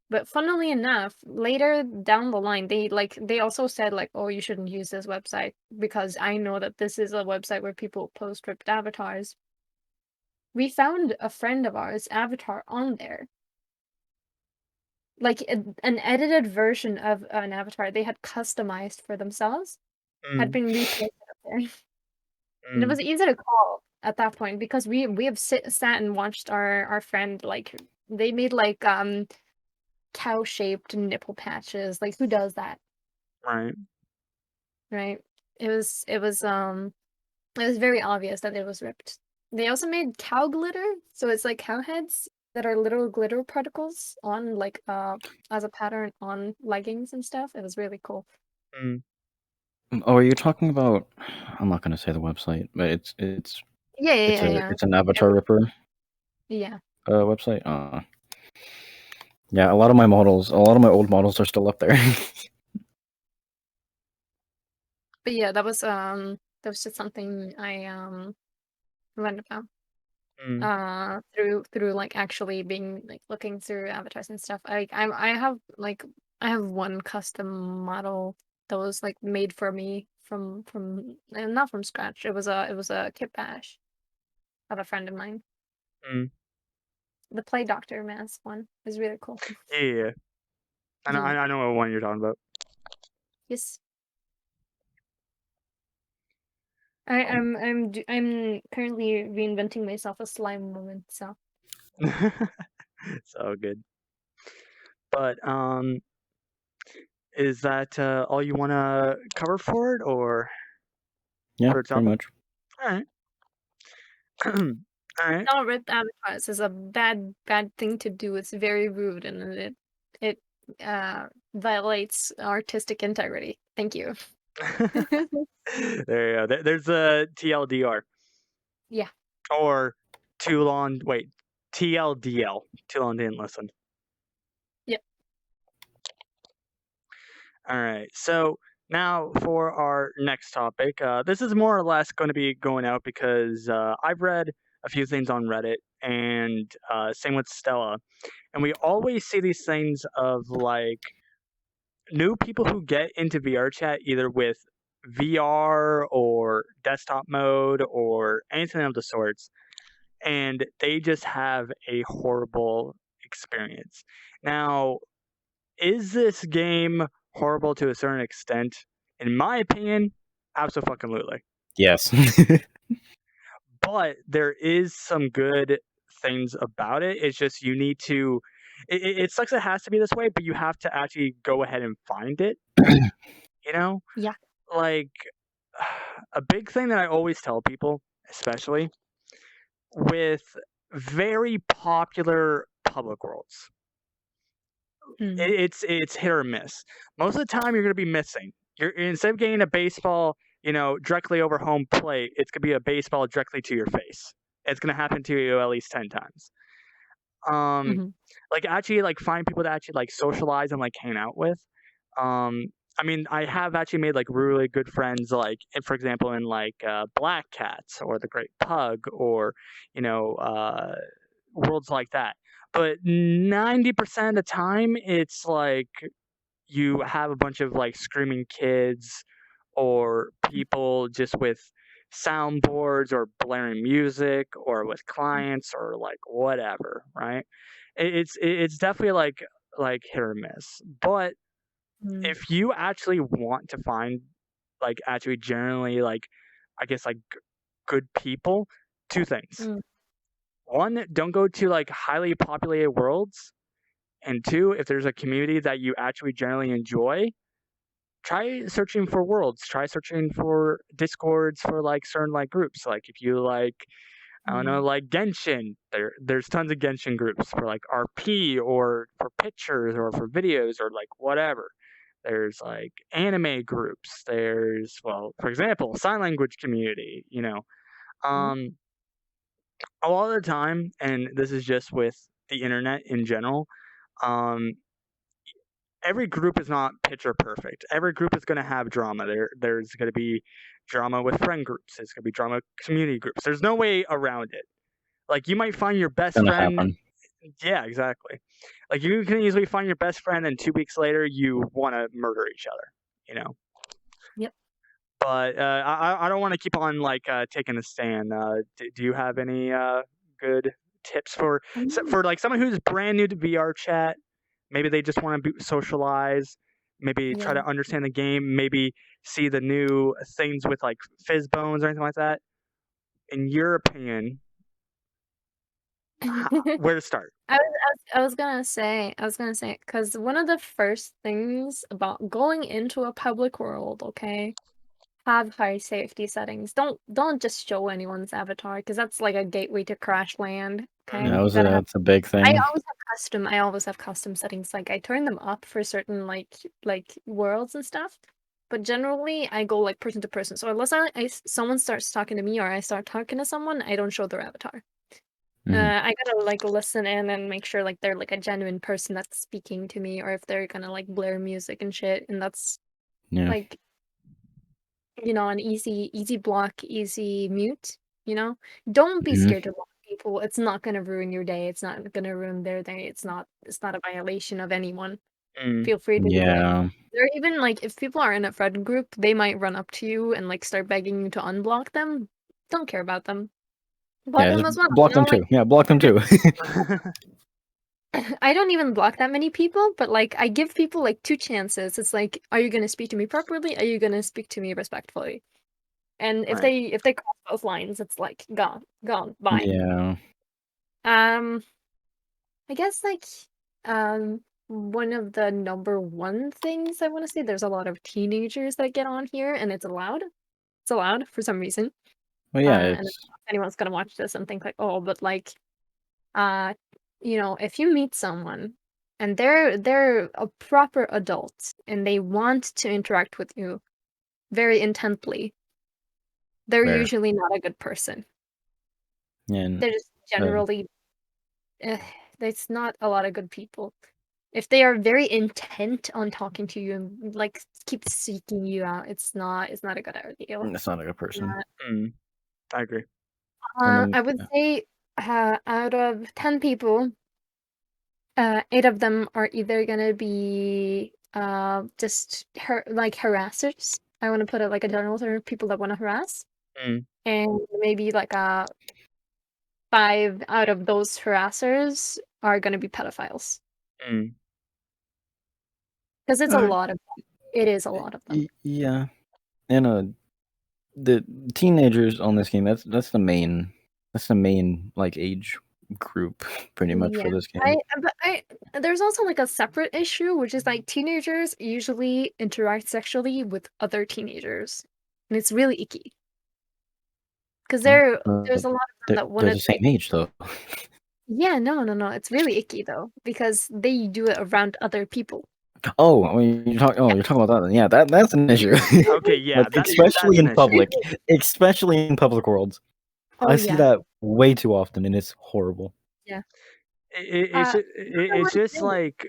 But funnily enough, later down the line, they also said like, oh, you shouldn't use this website because I know that this is a website where people post ripped avatars. We found a friend of ours' avatar on there, like an edited version of an avatar they had customized for themselves had Mm, been reposted up there. And it mm, was easy to call at that point because we have sat and watched our friend, like they made like cow-shaped nipple patches. Like who does that, right. right? It was very obvious that it was ripped. They also made cow glitter, so it's like cow heads that are little glitter particles on like as a pattern on leggings and stuff. It was really cool. Mm, oh, are you talking about? I'm not gonna say the website, but it's Yeah, yeah, it's yeah, a yeah. it's an avatar ripper Yeah. website. Yeah, a lot of my old models are still up there. But yeah, that was just something I learned about mm, through like actually being like looking through avatars and stuff. I have one custom model that was like made for me from not from scratch. It was a kit bash of a friend of mine. mm. The Play Doctor mask one is really cool. Yeah, yeah, yeah. Yeah. I know what one you're talking about. Yes. Um, I'm currently reinventing myself a slime woman, so so good. But is that all you want to cover for it, or Yeah, for the pretty topic? much. All right. All right. not ripped avatars is a bad thing to do. It's very rude and it violates artistic integrity. Thank you. There you go. There's a TLDR Yeah. or too long. Wait, TLDL. Too long didn't listen. Yep. All right. So now for our next topic. This is more or less going to be going out because I've read a few things on Reddit, and same with Stella. And we always see these things of like new people who get into VR chat either with VR or desktop mode or anything of the sorts, and they just have a horrible experience. Now, is this game horrible to a certain extent? In my opinion, absolutely. Yes. But there is some good things about it. It's just you need to. It sucks. It has to be this way, but you have to actually go ahead and find it. You know, Yeah. like a big thing that I always tell people, especially with very popular public worlds, Mm. it's hit or miss. Most of the time, you're going to be missing. You're instead of getting a baseball, directly over home plate, it's going to be a baseball directly to your face. It's going to happen to you at least 10 times. Um, Mhm. like actually, like find people to actually like socialize and like hang out with. Um, I mean, I have actually made like really good friends, like for example, in like Black Cats or the Great Pug or you know worlds like that. But 90% of the time, it's like you have a bunch of like screaming kids or people just with soundboards or blaring music or with clients or like whatever, right? It's definitely like hit or miss. But Mm. if you actually want to find like actually generally like I guess like good people, two things. Mm. One, don't go to like highly populated worlds. And two, if there's a community that you actually generally enjoy, try searching for worlds. Try searching for discords for like certain like groups. Like if you like, I don't know, Mm. like Genshin, there's tons of Genshin groups for like RP or for pictures or for videos or like whatever. There's like anime groups. There's well, for example, sign language community. Mhm. Um, a lot of the time, and this is just with the internet in general. Um, every group is not picture perfect. Every group is going to have drama. There's going to be drama with friend groups. There's going to be drama with community groups. There's no way around it. Like you might find your best Gonna friend. happen. Yeah, exactly. Like you can easily find your best friend, and 2 weeks later you want to murder each other. You know. Yep. But I don't want to keep on like taking a stand. Do you have any good tips for like someone who's brand new to VR chat? Maybe they just want to socialize. Maybe try Yeah. to understand the game. Maybe see the new things with like fizz bones or anything like that. In your opinion, where to start? I was gonna say, because one of the first things about going into a public world, okay, have high safety settings. Don't just show anyone's avatar, because that's like a gateway to crash land. Okay, Mm, you gotta have. That's a big I thing. always have custom. I always have custom settings. Like I turn them up for certain like worlds and stuff. But generally, I go like person to person. So unless someone starts talking to me or I start talking to someone, I don't show their avatar. Mhm. I gotta like listen in and make sure like they're like a genuine person that's speaking to me, or if they're gonna like blare music and shit, and that's Yeah. like an easy block, easy mute. Don't be Mhm. scared to block people. It's not gonna ruin your day. It's not gonna ruin their day. It's not a violation of anyone. mm, Feel free to do it. Yeah. Or even like if people are in a friend group, they might run up to you and like start begging you to unblock them. Don't care about them. Block Yeah, them just as well. block them Like too. Yeah, block them too. I don't even block that many people, but like I give people like two chances. It's like, are you gonna speak to me properly? Are you gonna speak to me respectfully? And if right. they cross both lines, it's like gone, bye. Yeah. Um, I guess like one of the number one things I want to say, there's a lot of teenagers that get on here, and it's allowed. It's allowed for some reason. Well, yeah, And if it's anyone's gonna watch this and think like, oh, but like uh if you meet someone and they're a proper adult and they want to interact with you very intently, they're rare. usually not a good person. And They're just uh, generally eh, there's not a lot of good people. If they are very intent on talking to you and like keep seeking you out, it's not a good idea. it's not a good person. Mm, I agree. And then I would yeah, say out of 10 people, 8 of them are either gonna be just harassers. I want to put it like a general term, people that want to harass, Mm, and maybe like 5 out of those harassers are gonna be pedophiles, mm, because it's a uh, lot of them. It is a lot of them. yeah, and the teenagers on this game. That's the main like age. group pretty much Yeah. for this game. But there's also like a separate issue, which is like teenagers usually interact sexually with other teenagers, and it's really icky because there's a lot of them that want They're to the same age though. Yeah, no, it's really icky though because they do it around other people. Oh, you're talking about that. Then. Yeah, that's an issue. Okay, But yeah, especially that's an in issue. public worlds, Oh I see yeah, that way too often, and it's horrible. yeah. It's just like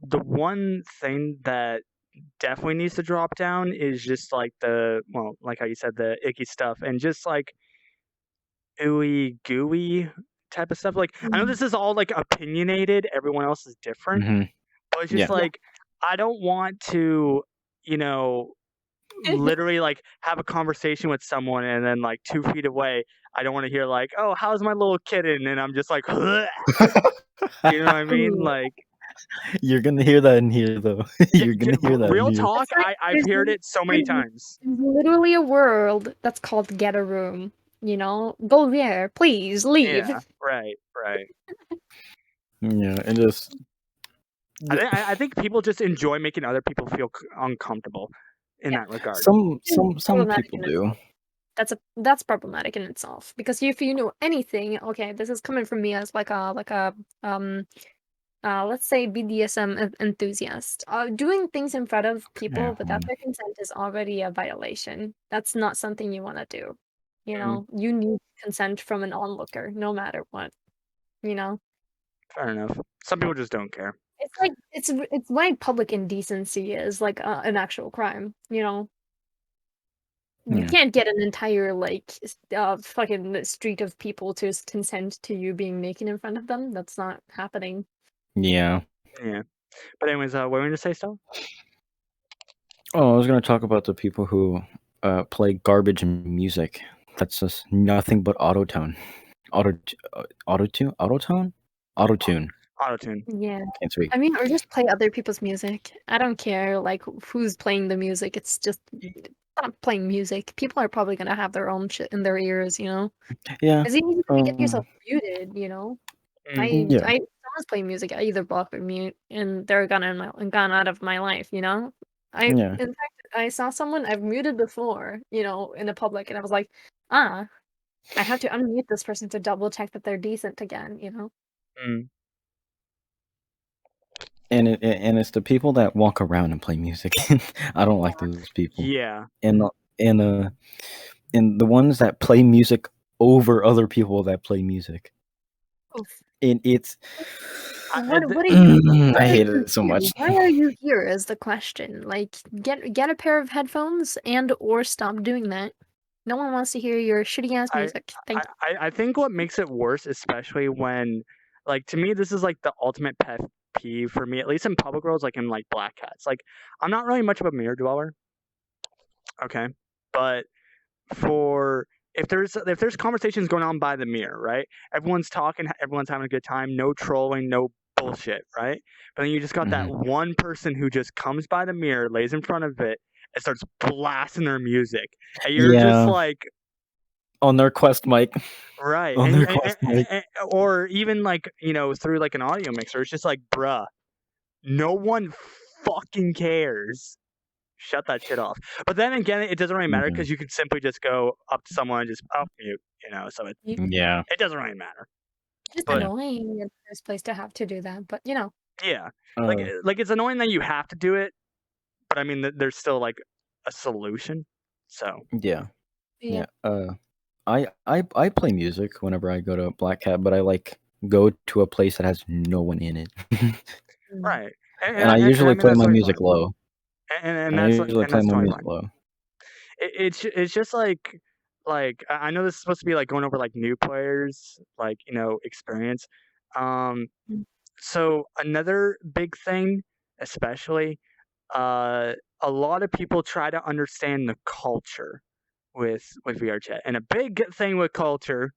the one thing that definitely needs to drop down is just like like how you said, the icky stuff and just like ooey gooey type of stuff. Like I know Mm. this is all like opinionated, everyone else is different, Hmm. but it's just Yeah. Yeah. like I don't want to, you know, literally like have a conversation with someone and then like 2 feet away, I don't want to hear like, "Oh, how's my little kitten?" And I'm just like, "Bleh." You know what I mean? Ooh, Like, You're gonna hear that in here, though. yeah, You're gonna hear that in real here. talk. that's like I've heard it so many there's times. literally a world that's called get a room. You know, go there, please leave. Yeah, right. Yeah, and just I think people just enjoy making other people feel uncomfortable in Yeah, that regard. some problematic people in do. itself. That's problematic in itself because if you know anything, okay, this is coming from me as like a let's say BDSM enthusiast. Doing things in front of people Yeah. without their consent is already a violation. That's not something you want to do. You Mm, know, you need consent from an onlooker, no matter what. You know, fair enough. Some people just don't care. it's like it's why public indecency is like an actual crime. You know, you Yeah. can't get an entire like fucking street of people to consent to you being naked in front of them. That's not happening. Yeah. Yeah. But anyways, what were you gonna say, Stella? Oh, I was gonna talk about the people who play garbage music. That's just nothing but autotune. Autotune? Autotune. Autotune. Yeah. Can't speak. I mean, or just play other people's music. I don't care like who's playing the music. It's just stop playing music. People are probably gonna have their own shit in their ears, you know? Yeah. It's easy to get yourself muted, you know? Mm, Yeah. If someone's playing music, I either block or mute, and they're gone out of my life, you know? Yeah. In fact, I saw someone I've muted before, you know, in the public, and I was like, ah, I have to unmute this person to double check that they're decent again, you know? mm. And it's the people that walk around and play music. I don't like those people. Yeah. And and uh and the ones that play music over other people that play music. Oof. And it's I, What are you I what are hate you it so here? much. Why are you here is the question. Like, get a pair of headphones and or stop doing that. No one wants to hear your shitty ass I, music. Thank you. I think what makes it worse, especially when, like, to me, this is like the ultimate pet peeve for me, at least in public roles, like in like Black Cats. Like, I'm not really much of a mirror dweller, okay, but for if there's conversations going on by the mirror, right? Everyone's talking, everyone's having a good time, no trolling, no bullshit, right? But then you just got that Mhm. one person who just comes by the mirror, lays in front of it, and starts blasting their music, and you're just Yeah. like, On their Quest mic. right, On their Quest mic. or even like through like an audio mixer, it's just like, bruh, no one fucking cares. Shut that shit off. But then again, it doesn't really matter Mhm. because you could simply just go up to someone and just mute, so Yeah. it doesn't really matter. Just But Yeah. annoying in the first place to have to do that, but you know. yeah, Uh, like it's annoying that you have to do it, but I mean, there's still like a solution. So yeah. Yeah. I play music whenever I go to Black Cat, but I like go to a place that has no one in it. Mm. right, And I and I usually mean play that's my totally music fine, low. and And I that's usually and play that's my totally music fine. low. It's just like I know this is supposed to be like going over like new players like experience. Um, Mm. so another big thing, especially, a lot of people try to understand the culture with VRChat, and a big thing with culture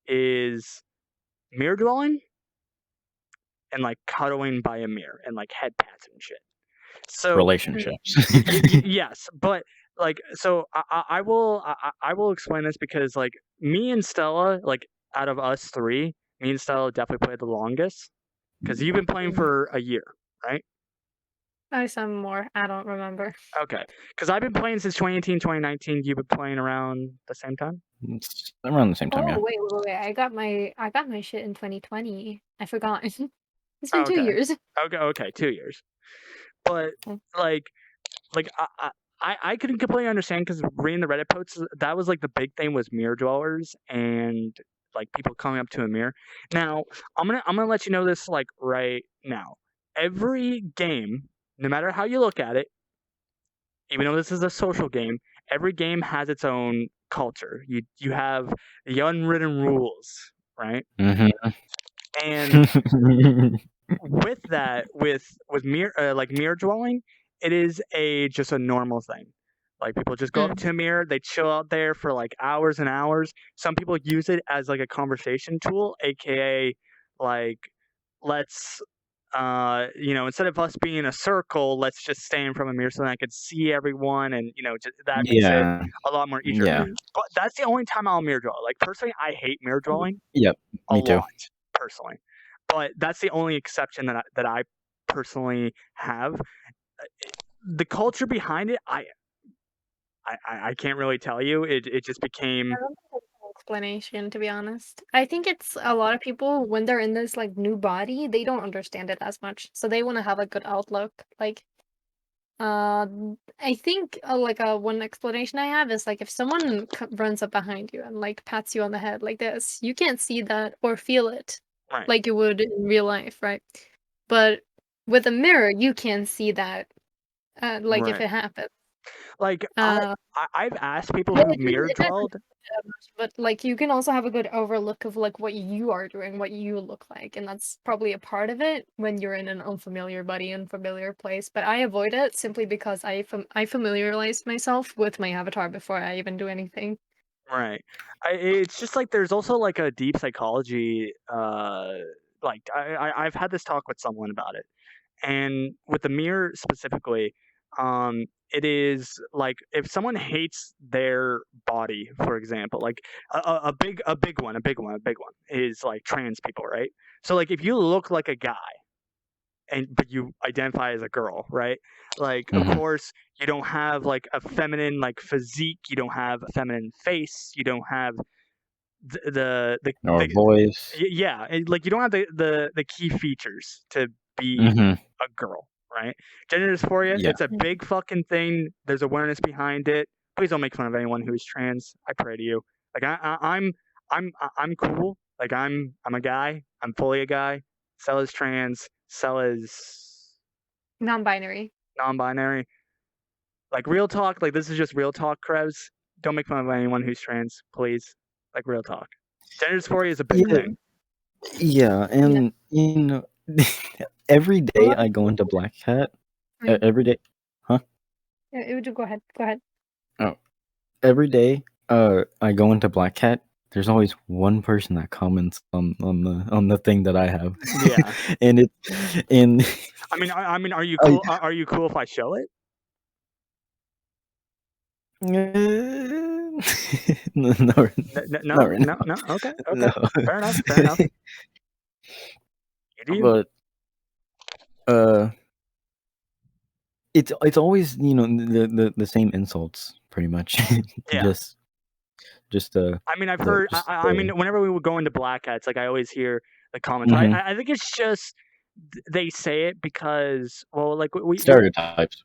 is mirror dwelling and like cuddling by a mirror and like head pats and shit. So Relationships. yes, but like, so I will explain this because like me and Stella, like out of us three, me and Stella definitely played the longest because you've been playing for a year, right? Some more. I don't remember. Okay, because I've been playing since 2018, 2019. You've been playing around the same time? It's around the same time, yeah. Oh wait. I got my shit in 2020. I forgot. It's been Oh, 2 okay. years. Okay, 2 years. But Okay. like I couldn't completely understand because reading the Reddit posts, that was like the big thing was mirror dwellers and like people coming up to a mirror. Now I'm gonna let you know this like right now. Every game, no matter how you look at it, even though this is a social game, every game has its own culture. You have the unwritten rules, right? And with that, with mirror like mirror dwelling, it is just a normal thing. Like people just go up Mm. to a mirror, they chill out there for like hours and hours. Some people use it as like a conversation tool, aka like let's instead of us being in a circle, let's just stand from a mirror so that I could see everyone, and just, that makes it Yeah. a lot more easier. Yeah. But that's the only time I'll mirror draw. Like personally, I hate mirror drawing Yep. a Me too. lot personally, but that's the only exception that I personally have. The culture behind it, I can't really tell you. It just became I don't think there's no explanation, to be honest. I think it's a lot of people when they're in this like new body, they don't understand it as much, so they want to have a good outlook. Like, I think one explanation I have is like if someone runs up behind you and like pats you on the head like this, you can't see that or feel it right, like you would in real life, right? But with a mirror, you can see that, like if right. it happens. Like Uh, I've asked people But who mirror it doesn't dwelled. that much, but, like, you can also have a good overlook of, like, what you are doing, what you look like, and that's probably a part of it when you're in an unfamiliar body, unfamiliar place, but I avoid it simply because I familiarize myself with my avatar before I even do anything. Right. It's just like there's also like a deep psychology. Like I've had this talk with someone about it, and with the mirror specifically, it is like if someone hates their body, for example, like a big one is like trans people, right? So like if you look like a guy but you identify as a girl, right? Like, of hmm course, you don't have like a feminine like physique, you don't have a feminine face, you don't have Or the voice. yeah, like you don't have the key features to be hmm a girl, right? Gender dysphoria, Yeah. it's a Mm. big fucking thing. There's awareness behind it. Please don't make fun of anyone who's trans. I pray to you. Like I'm cool. Like I'm a guy. I'm fully a guy. Stella's trans. Stella's Non-binary. non-binary. Like real talk. Like this is just real talk, Krevzz. Don't make fun of anyone who's trans, please. Like real talk. Gender dysphoria is a big Yeah. thing. Yeah. Yeah. And every A day lot I of go into Black Cat. mm, Every day. Huh? yeah, it would go ahead. Go ahead. Oh. Every day I go into Black Cat. There's always one person that comments on the thing that I have. Yeah. and it and I mean, are you I cool? Are you cool if I show it? no, No, not right no, now. no. Okay, okay. No. Fair enough. Fair enough. You do you. But uh it's always, the same insults pretty much. Yeah. just just uh I mean, I've the heard. just I mean, whenever we would go into Black Hats, like I always hear the comments. But mhm, I think it's just they say it because, well, like we stereotypes.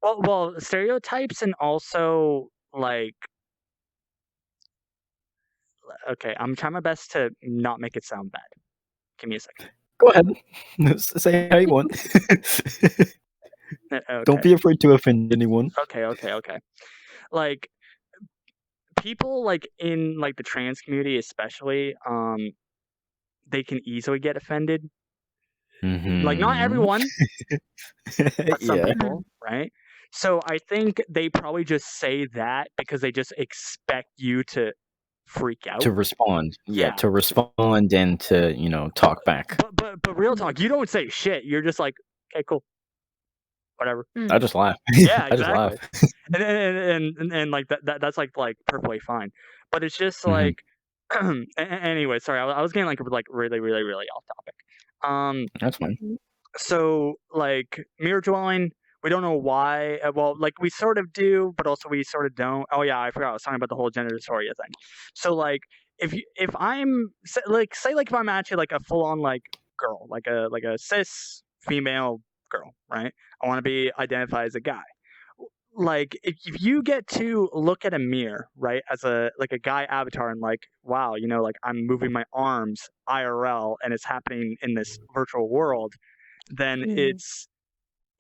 well stereotypes, and also like, okay, I'm trying my best to not make it sound bad. Give me a second. Go ahead. Say how you want. Don't Okay, be afraid to offend anyone. okay. Like people like in like the trans community, especially, they can easily get offended. Like not Mhm. everyone, but some Yeah. Mm. people, right? So I think they probably just say that because they just expect you to freak To out. respond. Yeah, Yeah. to respond and to, But talk back. but real Mhm. talk, you don't say shit. You're just like, okay, cool, whatever. I Mm. just laugh. Yeah, I just laugh. exactly. And like that's like perfectly fine. But it's just Mhm. like Anyway, sorry, I was getting like really, really, really off topic. That's fine. Mhm. So like mirror dwelling, we don't know why. Well, like we sort of do, but also we sort of don't. Oh yeah, I forgot. I was talking about the whole gender dysphoria thing. So like if I'm like say like if I'm actually like a full on like girl, like a cis female girl, right? I want to be identified as a guy. Like if you get to look at a mirror, right, as a like a guy avatar and like, wow, you know, like I'm moving my arms IRL and it's happening in this virtual world, then Mm.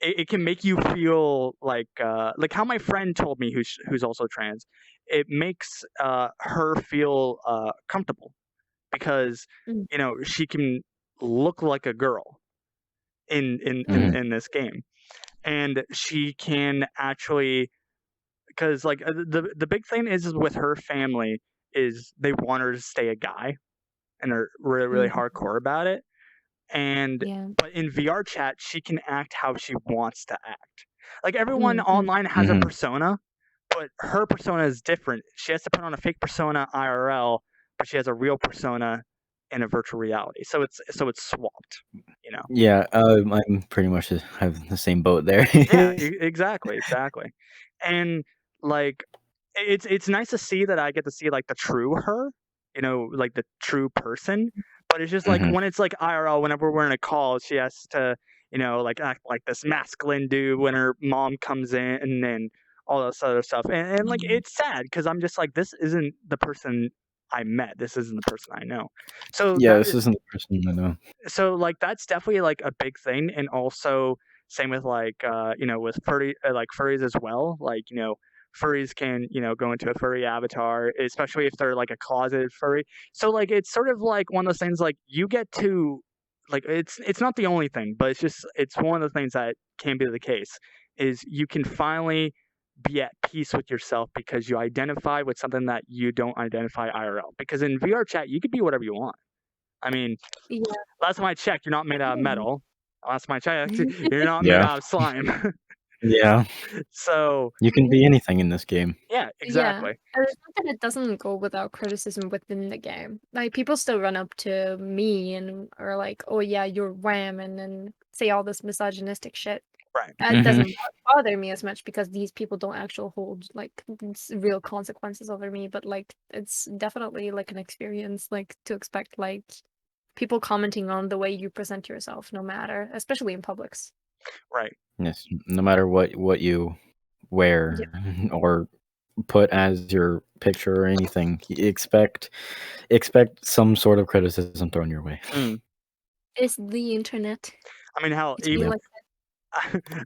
it can make you feel like how my friend told me who's also trans. It makes her feel comfortable because Mm. you know she can look like a girl Hmm. in this game, and she can actually because like the big thing is with her family is they want her to stay a guy and they're really really Mhm. hardcore about it. And Yeah. but in VR chat, she can act how she wants to act. Like everyone Mm. online has a Hmm. persona, but her persona is different. She has to put on a fake persona IRL, but she has a real persona in a virtual reality. So it's swapped, you know. Yeah, I'm pretty much have the same boat there. Yeah, exactly, exactly. And like it's nice to see that I get to see like the true her, you know, like the true person. But it's just like Hmm. when it's like IRL, whenever we're in a call, she has to, you know, like act like this masculine dude when her mom comes in and all this other stuff. And like Mm. it's sad because I'm just like, this isn't the person I met. This isn't the person I know. So Yeah, that this isn't the person I know. so like that's definitely like a big thing, and also same with like you know with furries as well. Like you know furries can you know go into a furry avatar, especially if they're like a closeted furry. So like it's sort of like one of those things like you get to like it's not the only thing, but it's one of the things that can be the case is you can finally be at peace with yourself because you identify with something that you don't identify IRL. Because in VR chat, you could be whatever you want. I mean, Yeah. last time I checked, you're not made out of Mhm. metal. Last time I checked, you're not made Yeah, out of slime. yeah. So, You can be anything in this game. yeah, Yeah. exactly. And it's not that it doesn't go without criticism within the game. Like people still run up to me and are like, "Oh yeah, you're wham," and then say all this misogynistic shit. Right. It Hmm. doesn't bother me as much because these people don't actually hold like real consequences over me. But like, it's definitely like an experience, like to expect like people commenting on the way you present yourself, no matter, especially in publics. Right. Yes, no matter what you Yep. wear or put as your picture or anything, expect some sort of criticism thrown your way. Mm. It's the internet. I mean, hell, It's been Yeah. even like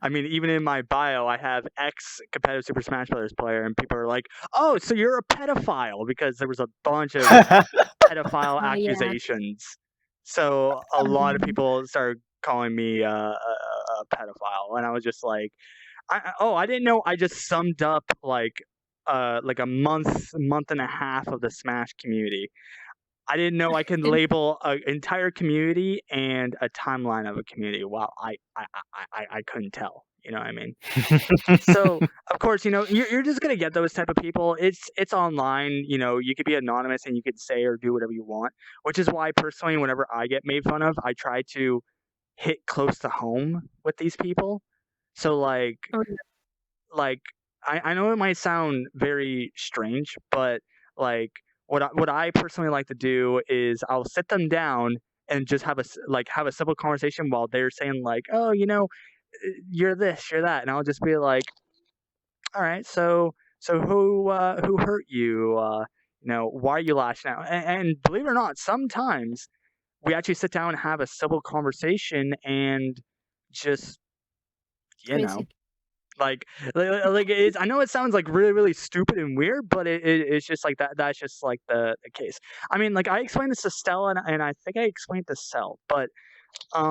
I mean, even in my bio, I have ex competitive Super Smash Brothers player, and people are like, "Oh, so you're a pedophile?" Because there was a bunch of pedophile that. Yeah. accusations. So a lot of Mhm. people started calling me a pedophile, and I was just like, oh, I didn't know I just summed up like a month and a half of the Smash community. I didn't know I can label an entire community and a timeline of a community. Wow, I couldn't tell. You know what I mean? So of course, you know you're just gonna get those type of people. It's online. You know, you could be anonymous and you could say or do whatever you want. Which is why personally, whenever I get made fun of, I try to hit close to home with these people. So Oh, like I know it might sound very strange, but like what I personally like to do is I'll sit them down and just have a simple conversation while they're saying like, oh, you know, you're this, you're that, and I'll just be like, all right, so who hurt you? You know, why are you lashing out? And believe it or not, sometimes we actually sit down and have a civil conversation and just you know crazy. like it's I know it sounds like really, really stupid and weird, but it's just like that's just like the case. I mean, like I explained this to Stella and I think I explained it to Cell, but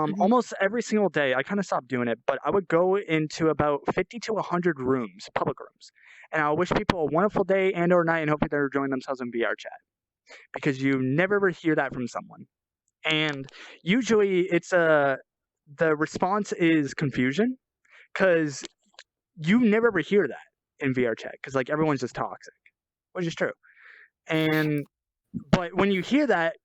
Mhm. almost every single day I kind of stopped doing it, but I would go into about 50 to 100 rooms, public rooms, and I wish people a wonderful day and or night and hopefully they're enjoying themselves in VR chat because you never ever hear that from someone. And usually the response is confusion because you never ever hear that in VR chat because like everyone's just toxic, which is true. And But when you hear that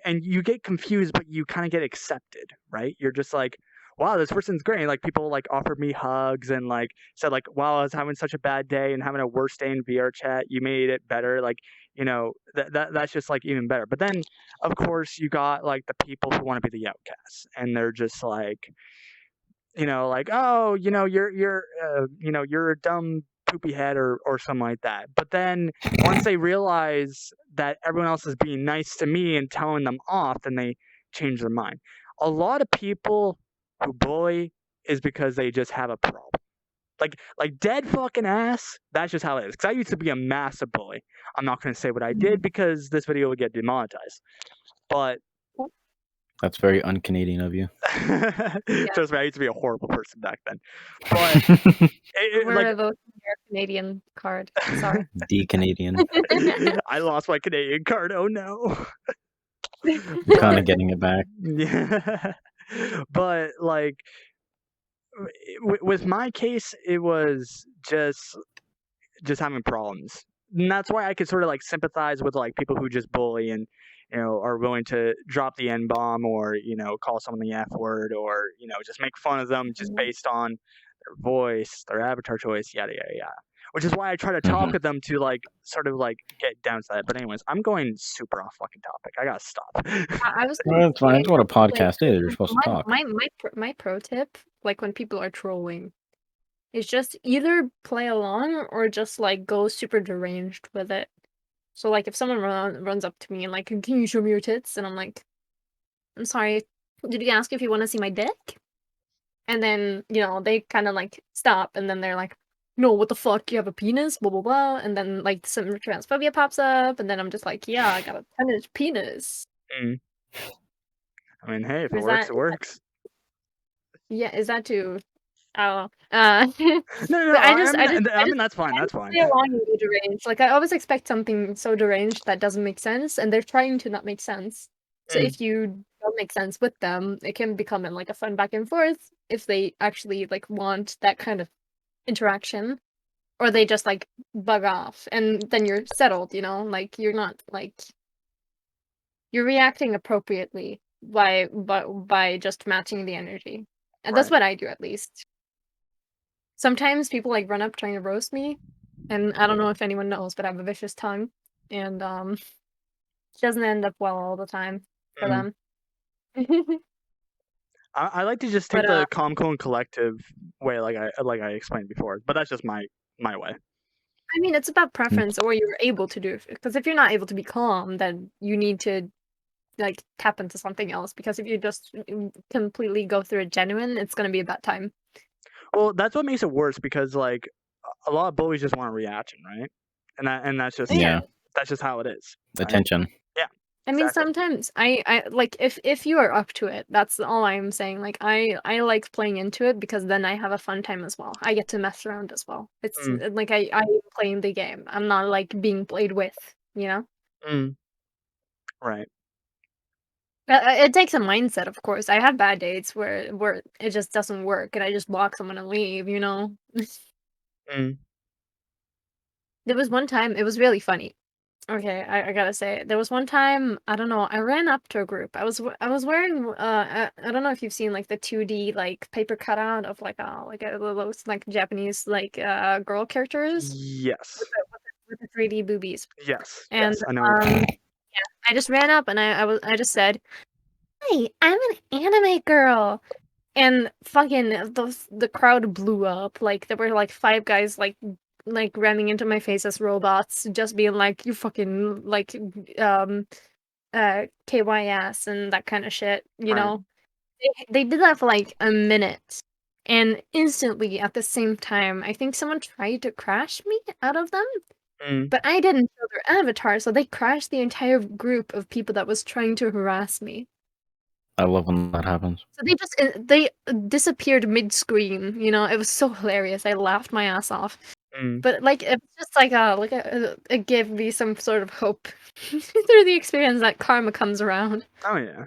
and you get confused, but you kind of get accepted, right? You're just like, wow, this person's great. And, like, people like offered me hugs and like said like, wow, I was having such a bad day and having a worse day in VR chat. You made it better. Like, that's just like even better. But then of course you got like the people who want to be the outcasts and they're just like, like, oh, you're a dumb poopy head or something like that. But then once they realize that everyone else is being nice to me and telling them off, then they change their mind. A lot of people who bully is because they just have a problem. Like dead fucking ass. That's just how it is. Because I used to be a massive bully. I'm not going to say what I did because this video would get demonetized. But That's very un-Canadian of you. trust me, I used to be a horrible person back then. But We're voting your Canadian card. Sorry. De-Canadian. I lost my Canadian card. Oh no. I'm kind of getting it back. Yeah. But like with my case, it was just having problems. And that's why I could sort of like sympathize with like people who just bully and are willing to drop the N bomb or call someone the F word or just make fun of them just based on their voice, their avatar choice, yada yada yada. Which is why I try to talk with them to like sort of like get down to that. But anyways, I'm going super off fucking topic. I gotta stop. I was Well, that's fine. That's what a podcast is. You're supposed to talk. My pro tip, like when people are trolling, is just either play along or just like go super deranged with it. So like if someone runs up to me and like, can you show me your tits? And I'm like, I'm sorry, did you ask if you want to see my dick? And then, they kind of like stop and then they're like, no, what the fuck? You have a penis? Blah, blah, blah. And then like some transphobia pops up and then I'm just like, yeah, I got a 10-inch penis. Mm. I mean, hey, if it works, it works. Yeah, is that too? Oh, no, but I mean that's fine. That's fine. Play along and go deranged. Like I always expect something so deranged that doesn't make sense, and they're trying to not make sense. So if you don't make sense with them, it can become like a fun back and forth if they actually like want that kind of interaction, or they just like bug off, and then you're settled. Like you're not like you're reacting appropriately by just matching the energy, and that's what I do at least. Sometimes people like run up trying to roast me, and I don't know if anyone knows, but I have a vicious tongue, and it doesn't end up well all the time for them. I like to just take the calm, cool, and collective way, like I explained before, but that's just my way. I mean, it's about preference, or you're able to do. Because if you're not able to be calm, then you need to like tap into something else. Because if you just completely go through it genuine, it's gonna be a bad time. Well, that's what makes it worse because like a lot of bullies just want a reaction, right? And that's just that's just how it is. Right? Attention. Yeah. I mean, sometimes I like if you are up to it, that's all I'm saying. Like I like playing into it because then I have a fun time as well. I get to mess around as well. It's like I'm playing the game. I'm not like being played with, Right. It takes a mindset, of course. I have bad dates where it just doesn't work and I just block someone and leave, There was one time, it was really funny. Okay, I gotta say, there was one time, I don't know, I ran up to a group. I was wearing I don't know if you've seen like the 2D like paper cutout of like those like Japanese like girl characters. Yes. With the 3D boobies. Yes. And yes, I know. Yeah, I just ran up and I just said, "Hi, I'm an anime girl." And fucking the crowd blew up. Like there were like 5 guys like ramming into my face as robots, just being like, "You fucking like KYS" and that kind of shit, know. They did that for like a minute, and instantly at the same time, I think someone tried to crash me out of them. But I didn't show their avatar, so they crashed the entire group of people that was trying to harass me. I love when that happens. So they disappeared mid-screen, it was so hilarious. I laughed my ass off. But like it's just like it gave me some sort of hope through the experience that karma comes around. Oh yeah.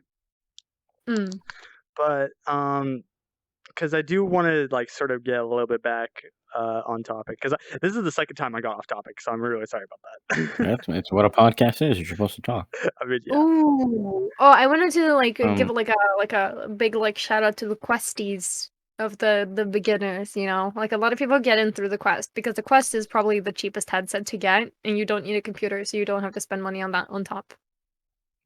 But because I do want to like sort of get a little bit back on topic because this is the second time I got off topic, so I'm really sorry about that. It's what a podcast is. You're supposed to talk. I mean, yeah. Ooh. Oh, I wanted to like give Um, like a big like shout out to the questies of the beginners, you know? Like a lot of people get in through the Quest because the Quest is probably the cheapest headset to get and you don't need a computer, so you don't have to spend money on that on top.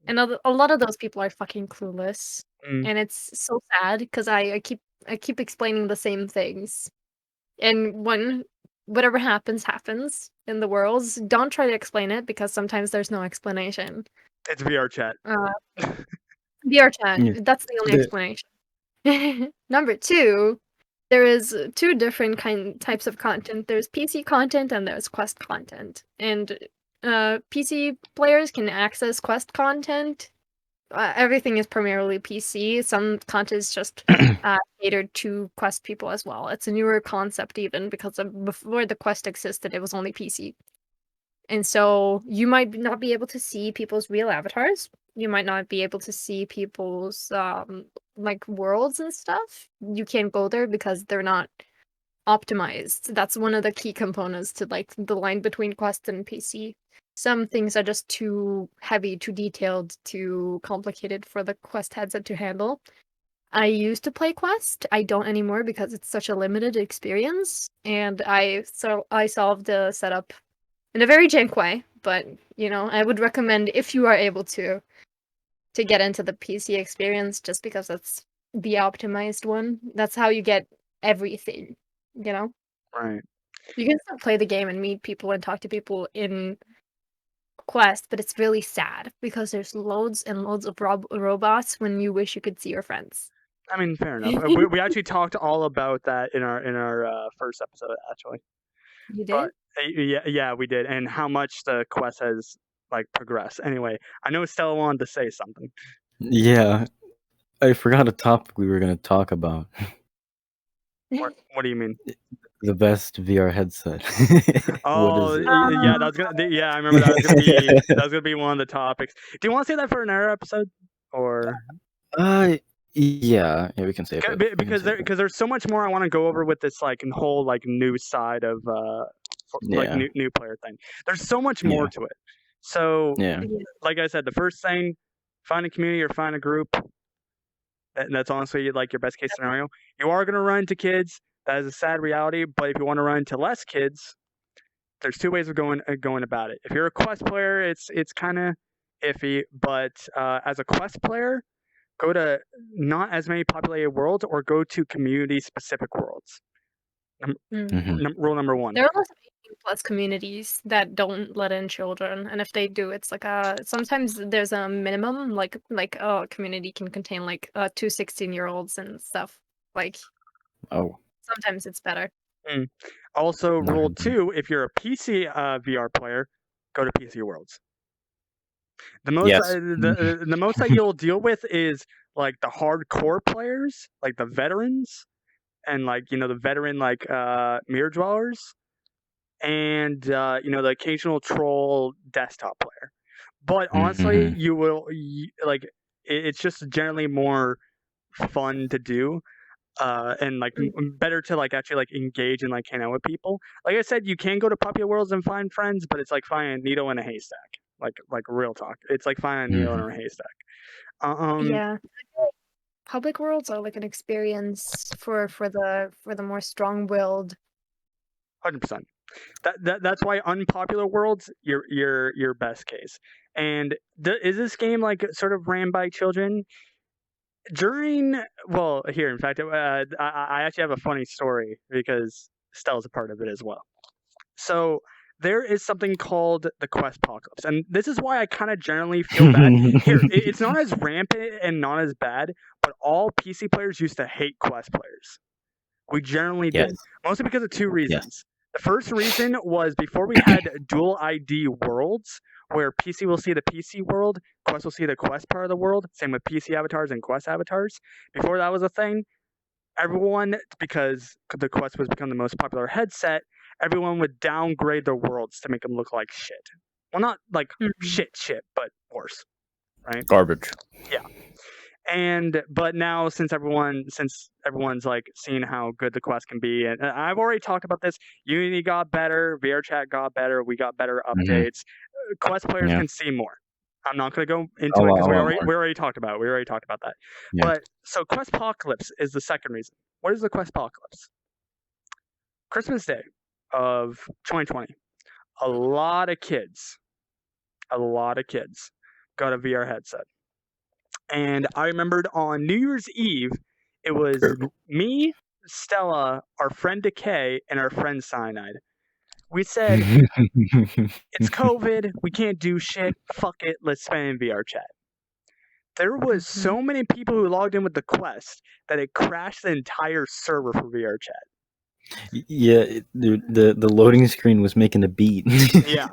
And a lot of those people are fucking clueless. Mm, And it's so sad because I keep explaining the same things. And when whatever happens in the worlds, don't try to explain it because sometimes there's no explanation. it's VRChat. Uh VRChat, yeah. that's the only The, explanation. Number 2, there is 2 different types of content. There's PC content and there's Quest content. And PC players can access Quest content. Everything is primarily PC. Some content is just catered to Quest people as well. It's a newer concept even because before the Quest existed, it was only PC. And so you might not be able to see people's real avatars. You might not be able to see people's like worlds and stuff. You can't go there because they're not optimized. That's one of the key components to like the line between Quest and PC. Some things are just too heavy, too detailed, too complicated for the Quest headset to handle. I used to play Quest. I don't anymore because it's such a limited experience, and I solved the setup in a very jank way, but you know, I would recommend if you are able to get into the PC experience just because that's the optimized one. That's how you get everything, you know? Right. You can still play the game and meet people and talk to people in Quest, but it's really sad because there's loads and loads of robots when you wish you could see your friends. I mean, fair enough. We actually talked all about that in our first episode, actually. You But did? yeah, we did, and how much the quest has like progressed. Anyway, I know Stella wanted to say something. yeah, I forgot a topic we were going to talk about. What do you mean? The best VR headset. What Oh, is it? yeah, that was gonna. Yeah, I remember that was gonna be one of the topics. Do you want to say that for another episode, or Yeah, we can save it. We can because save it. because there's so much more I want to go over with this like whole like new side of like Yeah, new player thing. There's so much more yeah, to it. So, yeah. like I said, the first thing, find a community or find a group. That's honestly like your best case scenario. You are going to run into kids. That is a sad reality. But if you want to run into less kids, there's 2 ways of going about it. If you're a Quest player, it's kind of iffy. But as a Quest player, go to not as many populated worlds or go to community specific worlds. Mhm. Rule number 1. There are lots of 18+ communities that don't let in children, and if they do, it's like sometimes there's a minimum, like a community can contain like 2 16-year-olds and stuff. Like Oh, sometimes it's better. Also, not rule heard that. 2: if you're a PC VR player, go to PC worlds. The most Yes. the most that you'll deal with is like the hardcore players, like the veterans, and like the veteran like mirror dwellers, and the occasional troll desktop player. But honestly, Mhm. you will like it's just generally more fun to do. And like better to like actually like engage and like hang out with people. Like I said, you can go to Puppy Worlds and find friends, but it's like finding a needle in a haystack. Like real talk. It's like finding a needle in Mhm. a haystack. Yeah, public worlds are like an experience for the more strong-willed. 100%. That's why unpopular worlds your best case. And is this game like sort of ran by children? Here in fact, I actually have a funny story because Stella's a part of it as well. So there is something called the Quest Apocalypse, and this is why I kind of generally feel bad. Here, it's not as rampant and not as bad, but all PC players used to hate Quest players. We generally Yes. did, mostly because of 2 Yes. reasons. The first reason was before we had dual ID worlds, where PC will see the PC world, Quest will see the Quest part of the world. Same with PC avatars and Quest avatars. Before that was a thing, everyone, because the Quest was become the most popular headset, everyone would downgrade their worlds to make them look like shit. Well, not like shit, but worse, right? Garbage. Yeah. But now since everyone's like seeing how good the Quest can be, and I've already talked about this. Unity got better, VRChat got better, we got better Mhm. updates. Quest players Yeah. can see more. I'm not gonna go into it because A lot more. we already talked about it. We already talked about that. Yeah. But so Quest Apocalypse is the second reason. What is the Quest Apocalypse? Christmas Day of 2020. A lot of kids, got a VR headset. And I remembered on New Year's Eve, it was me, Stella, our friend Decay, and our friend Cyanide. We said, it's COVID, we can't do shit, fuck it, let's spam in VRChat. There was Mhm. so many people who logged in with the Quest that it crashed the entire server for VRChat. Yeah, the loading screen was making a beat. Yeah,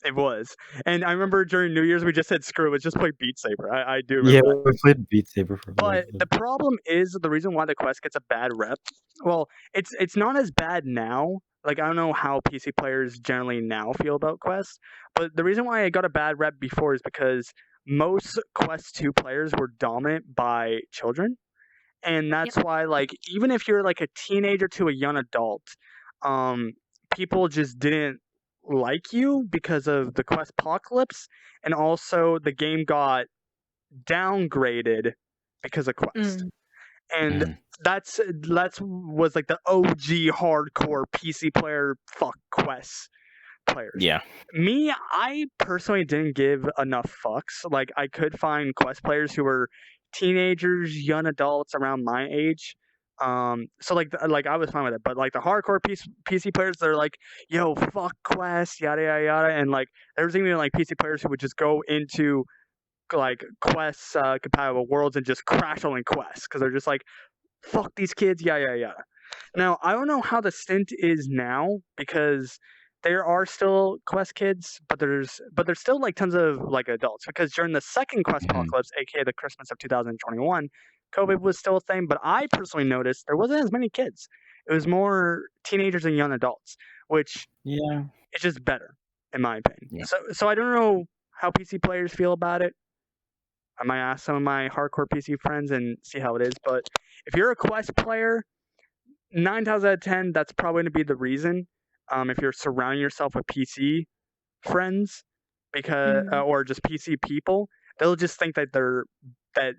it was. And I remember during New Year's we just said screw it, let's just play Beat Saber. I do Yeah, remember that. we played Beat Saber for a little But bit. the problem is the reason why the Quest gets a bad rep. Well, it's not as bad now. Like I don't know how PC players generally now feel about Quest, but the reason why it got a bad rep before is because most Quest 2 players were dominant by children. And Yep. that's why like even if you're like a teenager to a young adult, um people just didn't like you because of the Quest Apocalypse, and also the game got downgraded because of Quest. Mm. And Mhm. that's was like the OG hardcore PC player fuck Quest players. Yeah. Me, I personally didn't give enough fucks. Like I could find Quest players who were teenagers, young adults around my age. So like I was fine with it, but like the hardcore PC players, they're like, yo, fuck Quest, yada yada yada, and like there was even like PC players who would just go into like Quest compatible worlds and just crash on Quest because they're just like, fuck these kids, yeah, yeah, yeah. Now I don't know how the stint is now because there are still Quest kids, but there's still like tons of like adults because during the second Quest Mhm. apocalypse, aka the Christmas of 2021, COVID was still a thing. But I personally noticed there wasn't as many kids. It was more teenagers and young adults, which Yeah. is just better in my opinion. Yeah. So I don't know how PC players feel about it. I might ask some of my hardcore PC friends and see how it is. But if you're a Quest player, 9 times out of 10, that's probably going to be the reason. If you're surrounding yourself with PC friends, because Mm. or just PC people, they'll just think that they're better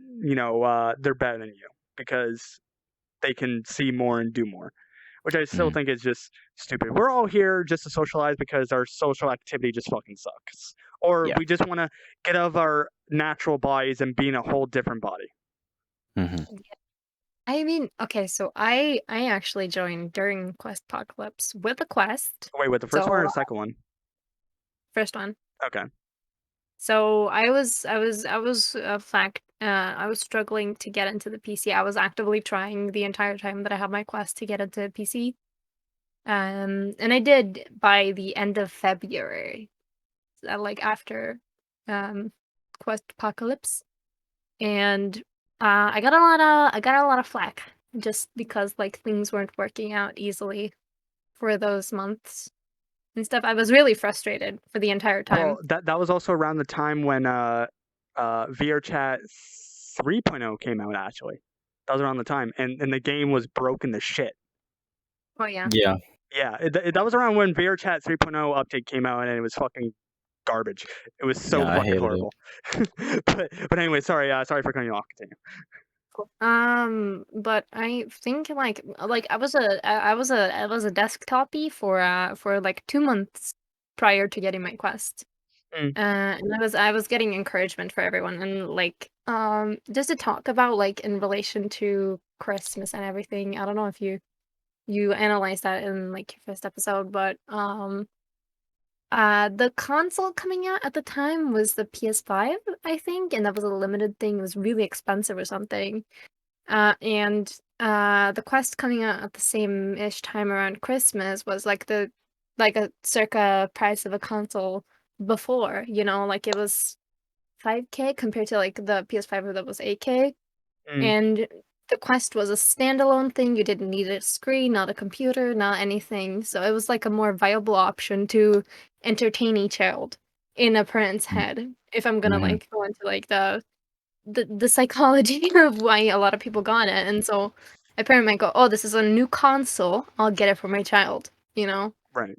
than you because they can see more and do more, which I still Mhm. think is just stupid. We're all here just to socialize because our social activity just fucking sucks, or Yeah. we just want to get out of our natural bodies and be in a whole different body. Mhm. I mean, okay, so I actually joined during Quest Apocalypse with a quest. Wait, with the first one or So the second one? first one. Okay. So I was struggling to get into the PC. I was actively trying the entire time that I had my quest to get into PC. And I did by the end of February, like after um Quest Apocalypse. And I got a lot of flack just because like things weren't working out easily for those months and stuff. I was really frustrated for the entire Well, time. that was also around the time when VRChat 3.0 came out. Actually, that was around the time, and the game was broken to shit. Oh yeah. Yeah. Yeah, that was around when VRChat 3.0 update came out, and it was fucking garbage. It was so Yeah, I fucking hated it. horrible. but anyway, sorry for cutting you off. Continue. Cool. But I think like I was a desktopy for like 2 months prior to getting my quest. Mm, And I was getting encouragement for everyone and like just to talk about like in relation to Christmas and everything. I don't know if you analyzed that in like your first episode, but the console coming out at the time was the PS5, I think, and that was a limited thing. It was really expensive or something. And the Quest coming out at the same-ish time around Christmas was like a circa price of a console before, like it was 5K compared to like the PS5 that was 8K. mm, And the Quest was a standalone thing. You didn't need a screen, not a computer, not anything. So it was like a more viable option to entertain a child in a parent's Mm. head. If I'm gonna Mhm. like go into like the the psychology of why a lot of people got it, and so a parent might go, "Oh, this is a new console. I'll get it for my child." You know. Right.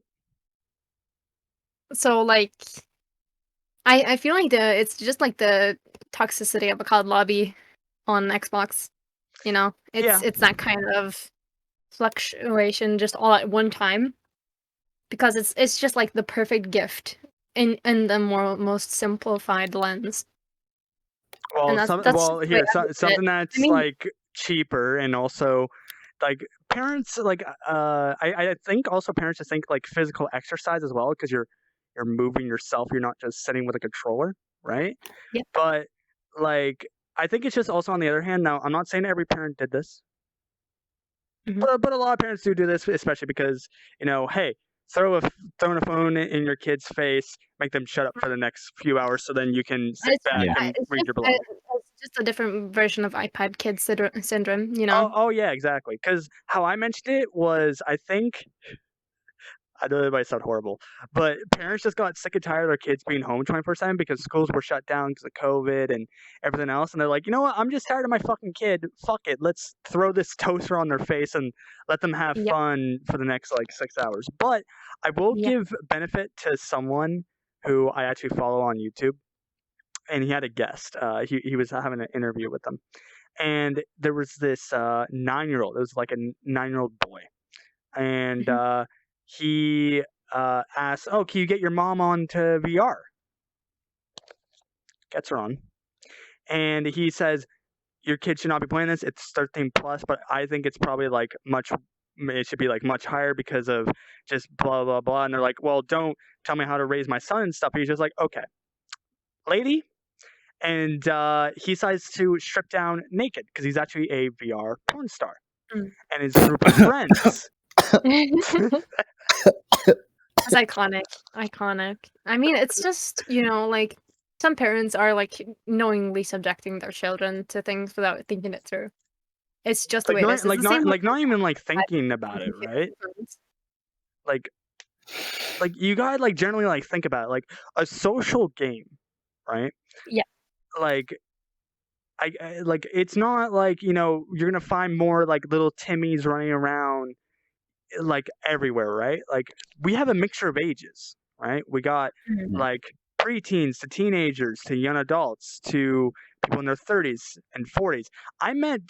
So like, I feel like it's just like the toxicity of a COD lobby on Xbox. You know, Yeah. it's that kind of fluctuation just all at one time because it's just like the perfect gift in the most simplified lens, and Well, that's just the way I look at it. something I that's mean, like cheaper and also like parents like I think also parents just think like physical exercise as well because you're moving yourself. You're not just sitting with a controller, right? yeah. But like I think it's just also on the other hand. Now I'm not saying every parent did this, Mhm. but a lot of parents do this, especially because hey, throwing a phone in your kid's face, make them shut up for the next few hours, so then you can sit It's back Yeah. and it's read just your blog. it's just a different version of iPad kid syndrome, you know? Oh yeah, exactly. Because how I mentioned it was, I think I know that might sound horrible, but parents just got sick and tired of their kids being home 24/7 because schools were shut down because of COVID and everything else, and they're like, you know what? I'm just tired of my fucking kid. Fuck it, let's throw this toaster on their face and let them have Yep, fun for the next like 6 hours. But I will yep. give benefit to someone who I actually follow on YouTube, and he had a guest. He was having an interview with them, and there was this 9-year-old. It was like a 9-year-old boy, and Mhm. he asked, "Oh, can you get your mom onto VR?" Gets her on, and he says, "Your kid should not be playing this. It's 13 plus, but I think it's probably like much. It should be like much higher because of just blah blah blah." And they're like, "Well, don't tell me how to raise my son and stuff." He's just like, "Okay, lady." And he decides to strip down naked because he's actually a VR porn star. Mm. And his group of friends. That's iconic, iconic. I mean, it's just, like, some parents are, like, knowingly subjecting their children to things without thinking it through. It's just the Like way it is. It's the same with not even like iPad thinking about it, computers right? and phones. Like you gotta like generally like think about it. Like a social game, right? Yeah. Like like it's not like you're gonna find more like little Timmys running around like everywhere, right? Like we have a mixture of ages, right? We got Mhm. like preteens to teenagers to young adults to people in their 30s and 40s. I met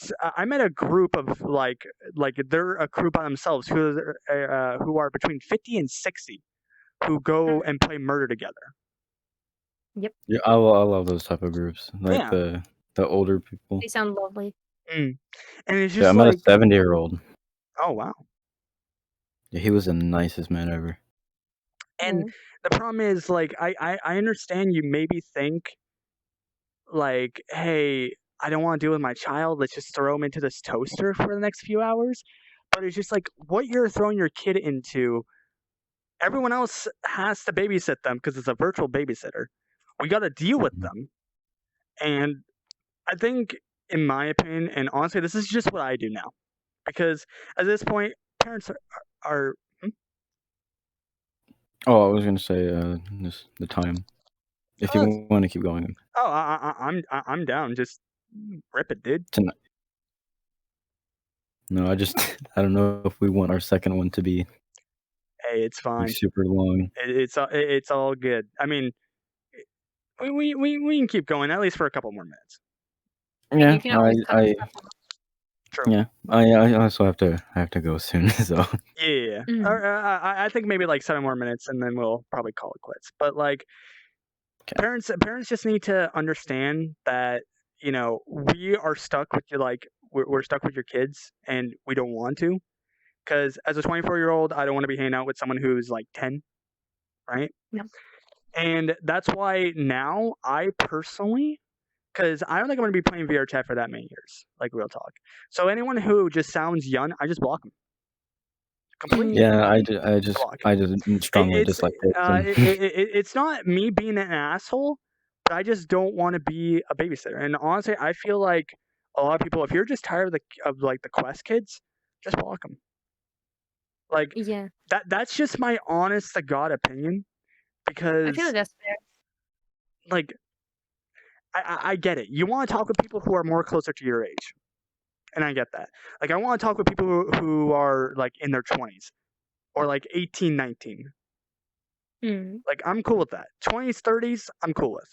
a group of like they're a group by themselves who are between 50 and 60 who go Mhm. and play murder together. Yep. Yeah, I love those type of groups, like Yeah. the older people. They sound lovely. Mm. And it's Yeah, I just met a like, 70-year-old. oh wow. Yeah, he was the nicest man ever. And Mm. the problem is like I understand you maybe think like, "Hey, I don't wanna deal with my child, let's just throw him into this toaster for the next few hours." But it's just like, what you're throwing your kid into, everyone else has to babysit them because it's a virtual babysitter. We gotta deal with Mhm. them, and I think, in my opinion, and honestly, this is just what I do now, because at this point, parents are hmm? Oh, I was gonna say, just the time. If Oh, you wanna keep going. I'm down, just rip it, dude. Tonight. No, I just I don't know if we want our second one to be, Hey, it's like, fine. super long. It's all good. I mean, we can keep going at least for a couple more minutes. Yeah, You can always cut the stuff off. True. yeah, I also I have to go soon, so Yeah, yeah, yeah. Mhm. Or, I think maybe like 7 more minutes, and then we'll probably call it quits. But like okay. parents just need to understand that we are stuck with we're stuck with your kids, and we don't want to. Because as a 24-year-old, I don't want to be hanging out with someone who's like 10, right? Yep. And that's why now I personally, because I don't think I'm going to be playing VRChat for that many years, like real talk. So anyone who just sounds young, I just block them. Completely Mm. Yeah, block. I just strongly It's dislike texting. it's not me being an asshole, but I just don't want to be a babysitter. And honestly, I feel like a lot of people, if you're just tired of like the Quest kids, just block them. Like Yeah. that's just my honest to God opinion I feel because like that's fair. like I get it. You want to talk with people who are more closer to your age, and I get that. Like, I want to talk with people who are like in their 20s or like 18, 19. Mm. Like, I'm cool with that. 20s, 30s, I'm cool with.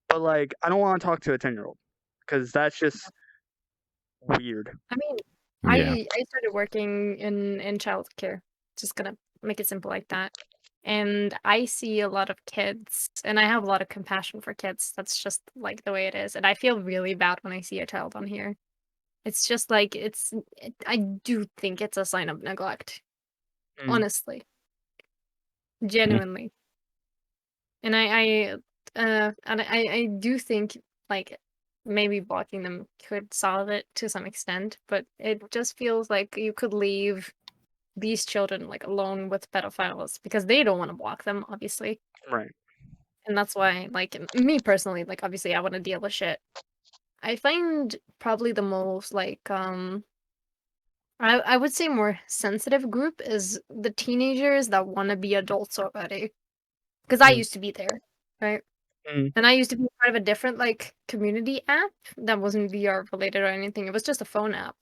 But like, I don't want to talk to a 10-year-old because that's just weird. I mean, Yeah. I started working in childcare. Just gonna make it simple like that. And I see a lot of kids, and I have a lot of compassion for kids. That's just like the way it is. And I feel really bad when I see a child on here. It's just like I do think it's a sign of neglect, Mm, honestly, Mhm. genuinely. And I do think like maybe blocking them could solve it to some extent, but it just feels like you could leave these children like alone with pedophiles because they don't want to block them, obviously. right. And that's why, like me personally, like obviously I want to deal with shit. I find probably the most like I would say more sensitive group is the teenagers that want to be adults already. Because I Mm, used to be there, right? mm, And I used to be part of a different like community app that wasn't VR related or anything. It was just a phone app.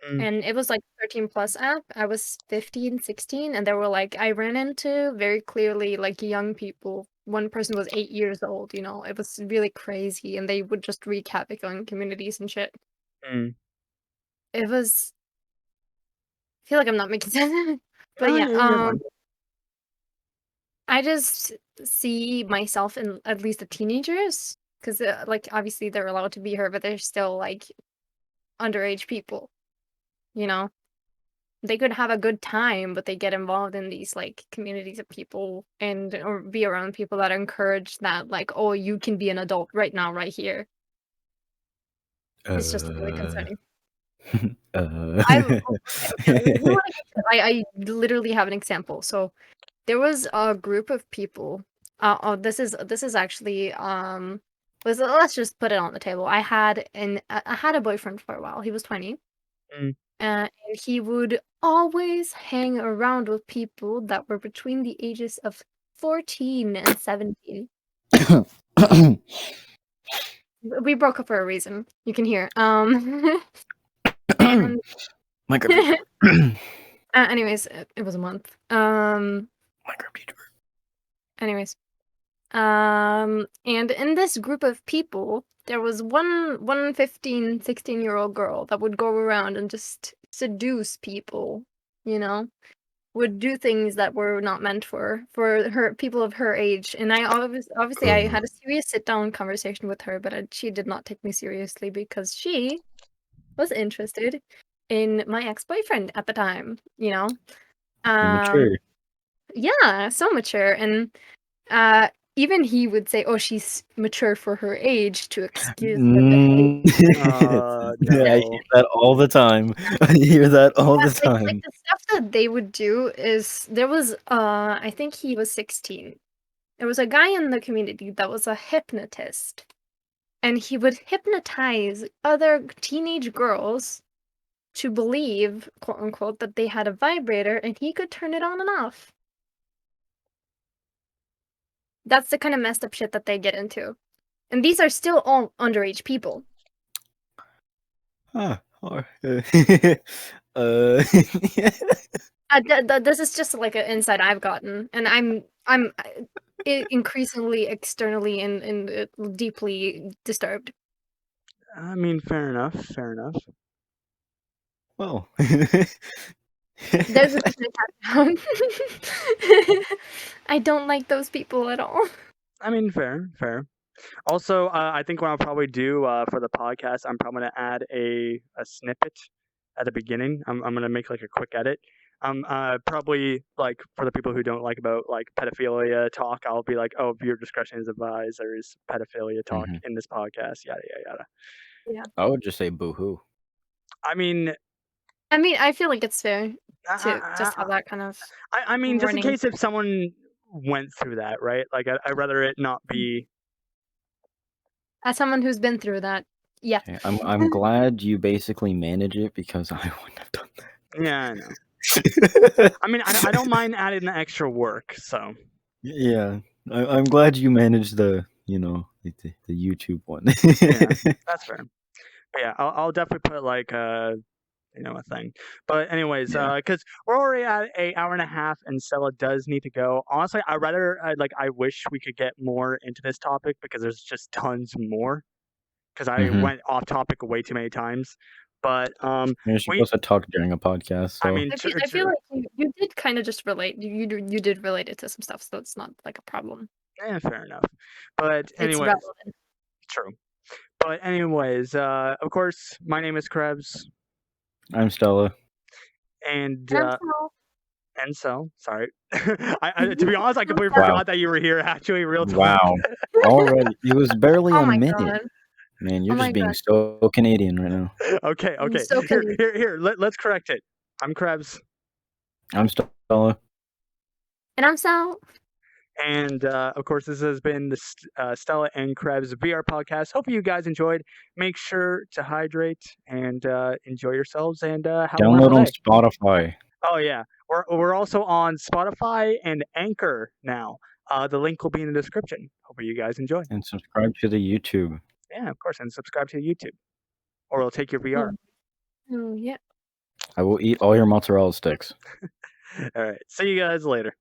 mm, And it was like 13 plus app. I was 15, 16, and there were like I ran into very clearly like young people. One person was 8 years old, you know. It was really crazy and they would just wreak havoc on communities and shit. mm. It was I feel like I'm not making sense. But No, yeah, you're fine. I just see myself in at least the teenagers because like obviously they're allowed to be here, but they're still like underage people, you know? They could have a good time, but they get involved in these like communities of people and or be around people that encourage that like, oh, you can be an adult right now, right here. It's just really Uh, concerning. I've uh. okay. You know what I literally have an example. So there was a group of people. This is actually let's just put it on the table. I had a boyfriend for a while. He was 20. Mm, And he would always hang around with people that were between the ages of 14 and 17. We broke up for a reason. You can hear. And My computer. anyways, it was a month. My computer. Anyways, and in this group of people, there was one 15, 16-year-old girl that would go around and just seduce people, you know? Would do things that were not meant for her people of her age, and obviously I Uh, had a serious sit-down conversation with her, but she did not take me seriously because she was interested in my ex-boyfriend at the time, you know? Um, immature. yeah, so mature, and, uh, even he would say, "Oh, she's mature for her age," to excuse her behavior. Mm. I hear no. that all the time. I hear that all Yeah, the like time. the stuff that they would do is there was, I think he was 16. There was a guy in the community that was a hypnotist, and he would hypnotize other teenage girls to believe, quote unquote, that they had a vibrator and he could turn it on and off. That's the kind of messed up shit that they get into. And these are still all underage people. Huh. This is just like an insight I've gotten, and I'm increasingly externally and deeply disturbed. I mean, fair enough. Fair enough. Well. There's a reason I down. I don't like those people at all. I mean, fair, fair. Also, I think what I'll probably do for the podcast, I'm probably gonna add a snippet at the beginning. I'm gonna make like a quick edit. Probably like for the people who don't like about like pedophilia talk, I'll be like, oh, viewer discretion is advised. There is pedophilia talk Mhm. in this podcast. Yada yada yada. Yeah. I would just say boo-hoo. I mean, I mean, I feel like it's fair to just I, have that kind of I mean, just in warning. case if someone went through that, right? Like, I'd rather it not be. As someone who's been through that, yes. Okay, I'm glad you basically manage it because I wouldn't have done Yeah, I know. that. I mean, I don't mind adding the extra work. So Yeah, I'm glad you managed the the YouTube one. Yeah, that's fair. But yeah, I'll definitely put like a thing. But anyways, Yeah. because we're already at an hour and a half, and Stella does need to go. Honestly, I wish we could get more into this topic because there's just tons more. Because I Mhm. went off topic way too many times. But You're we, supposed to talk during a podcast, I so mean, I feel like you did kind of just relate. You did relate it to some stuff, so it's not like a problem. fair enough. But It's anyways, relevant. true. But anyways, of course, my name is Krevzz, I'm Stella. and And I'm so sorry. To be honest, I completely Wow. forgot that you were here. Actually, real talk. Wow. Already. It was barely Oh a my minute. god. Man, you're Oh my just being god. so Canadian right now. Okay. So Canadian. Here. Let's correct it. I'm Krebs, I'm Stella. And I'm so and of course, this has been the Stella and Krebs VR podcast. Hope you guys enjoyed. Make sure to hydrate and enjoy yourselves, and have a Download wonderful on day. Spotify Oh yeah, we're also on Spotify and Anchor now. The link will be in the description. Hope you guys enjoy. and subscribe to the YouTube. Yeah, of course, and subscribe to YouTube, or it'll take your VR. Oh yeah. I will eat all your mozzarella sticks. All right, see you guys later.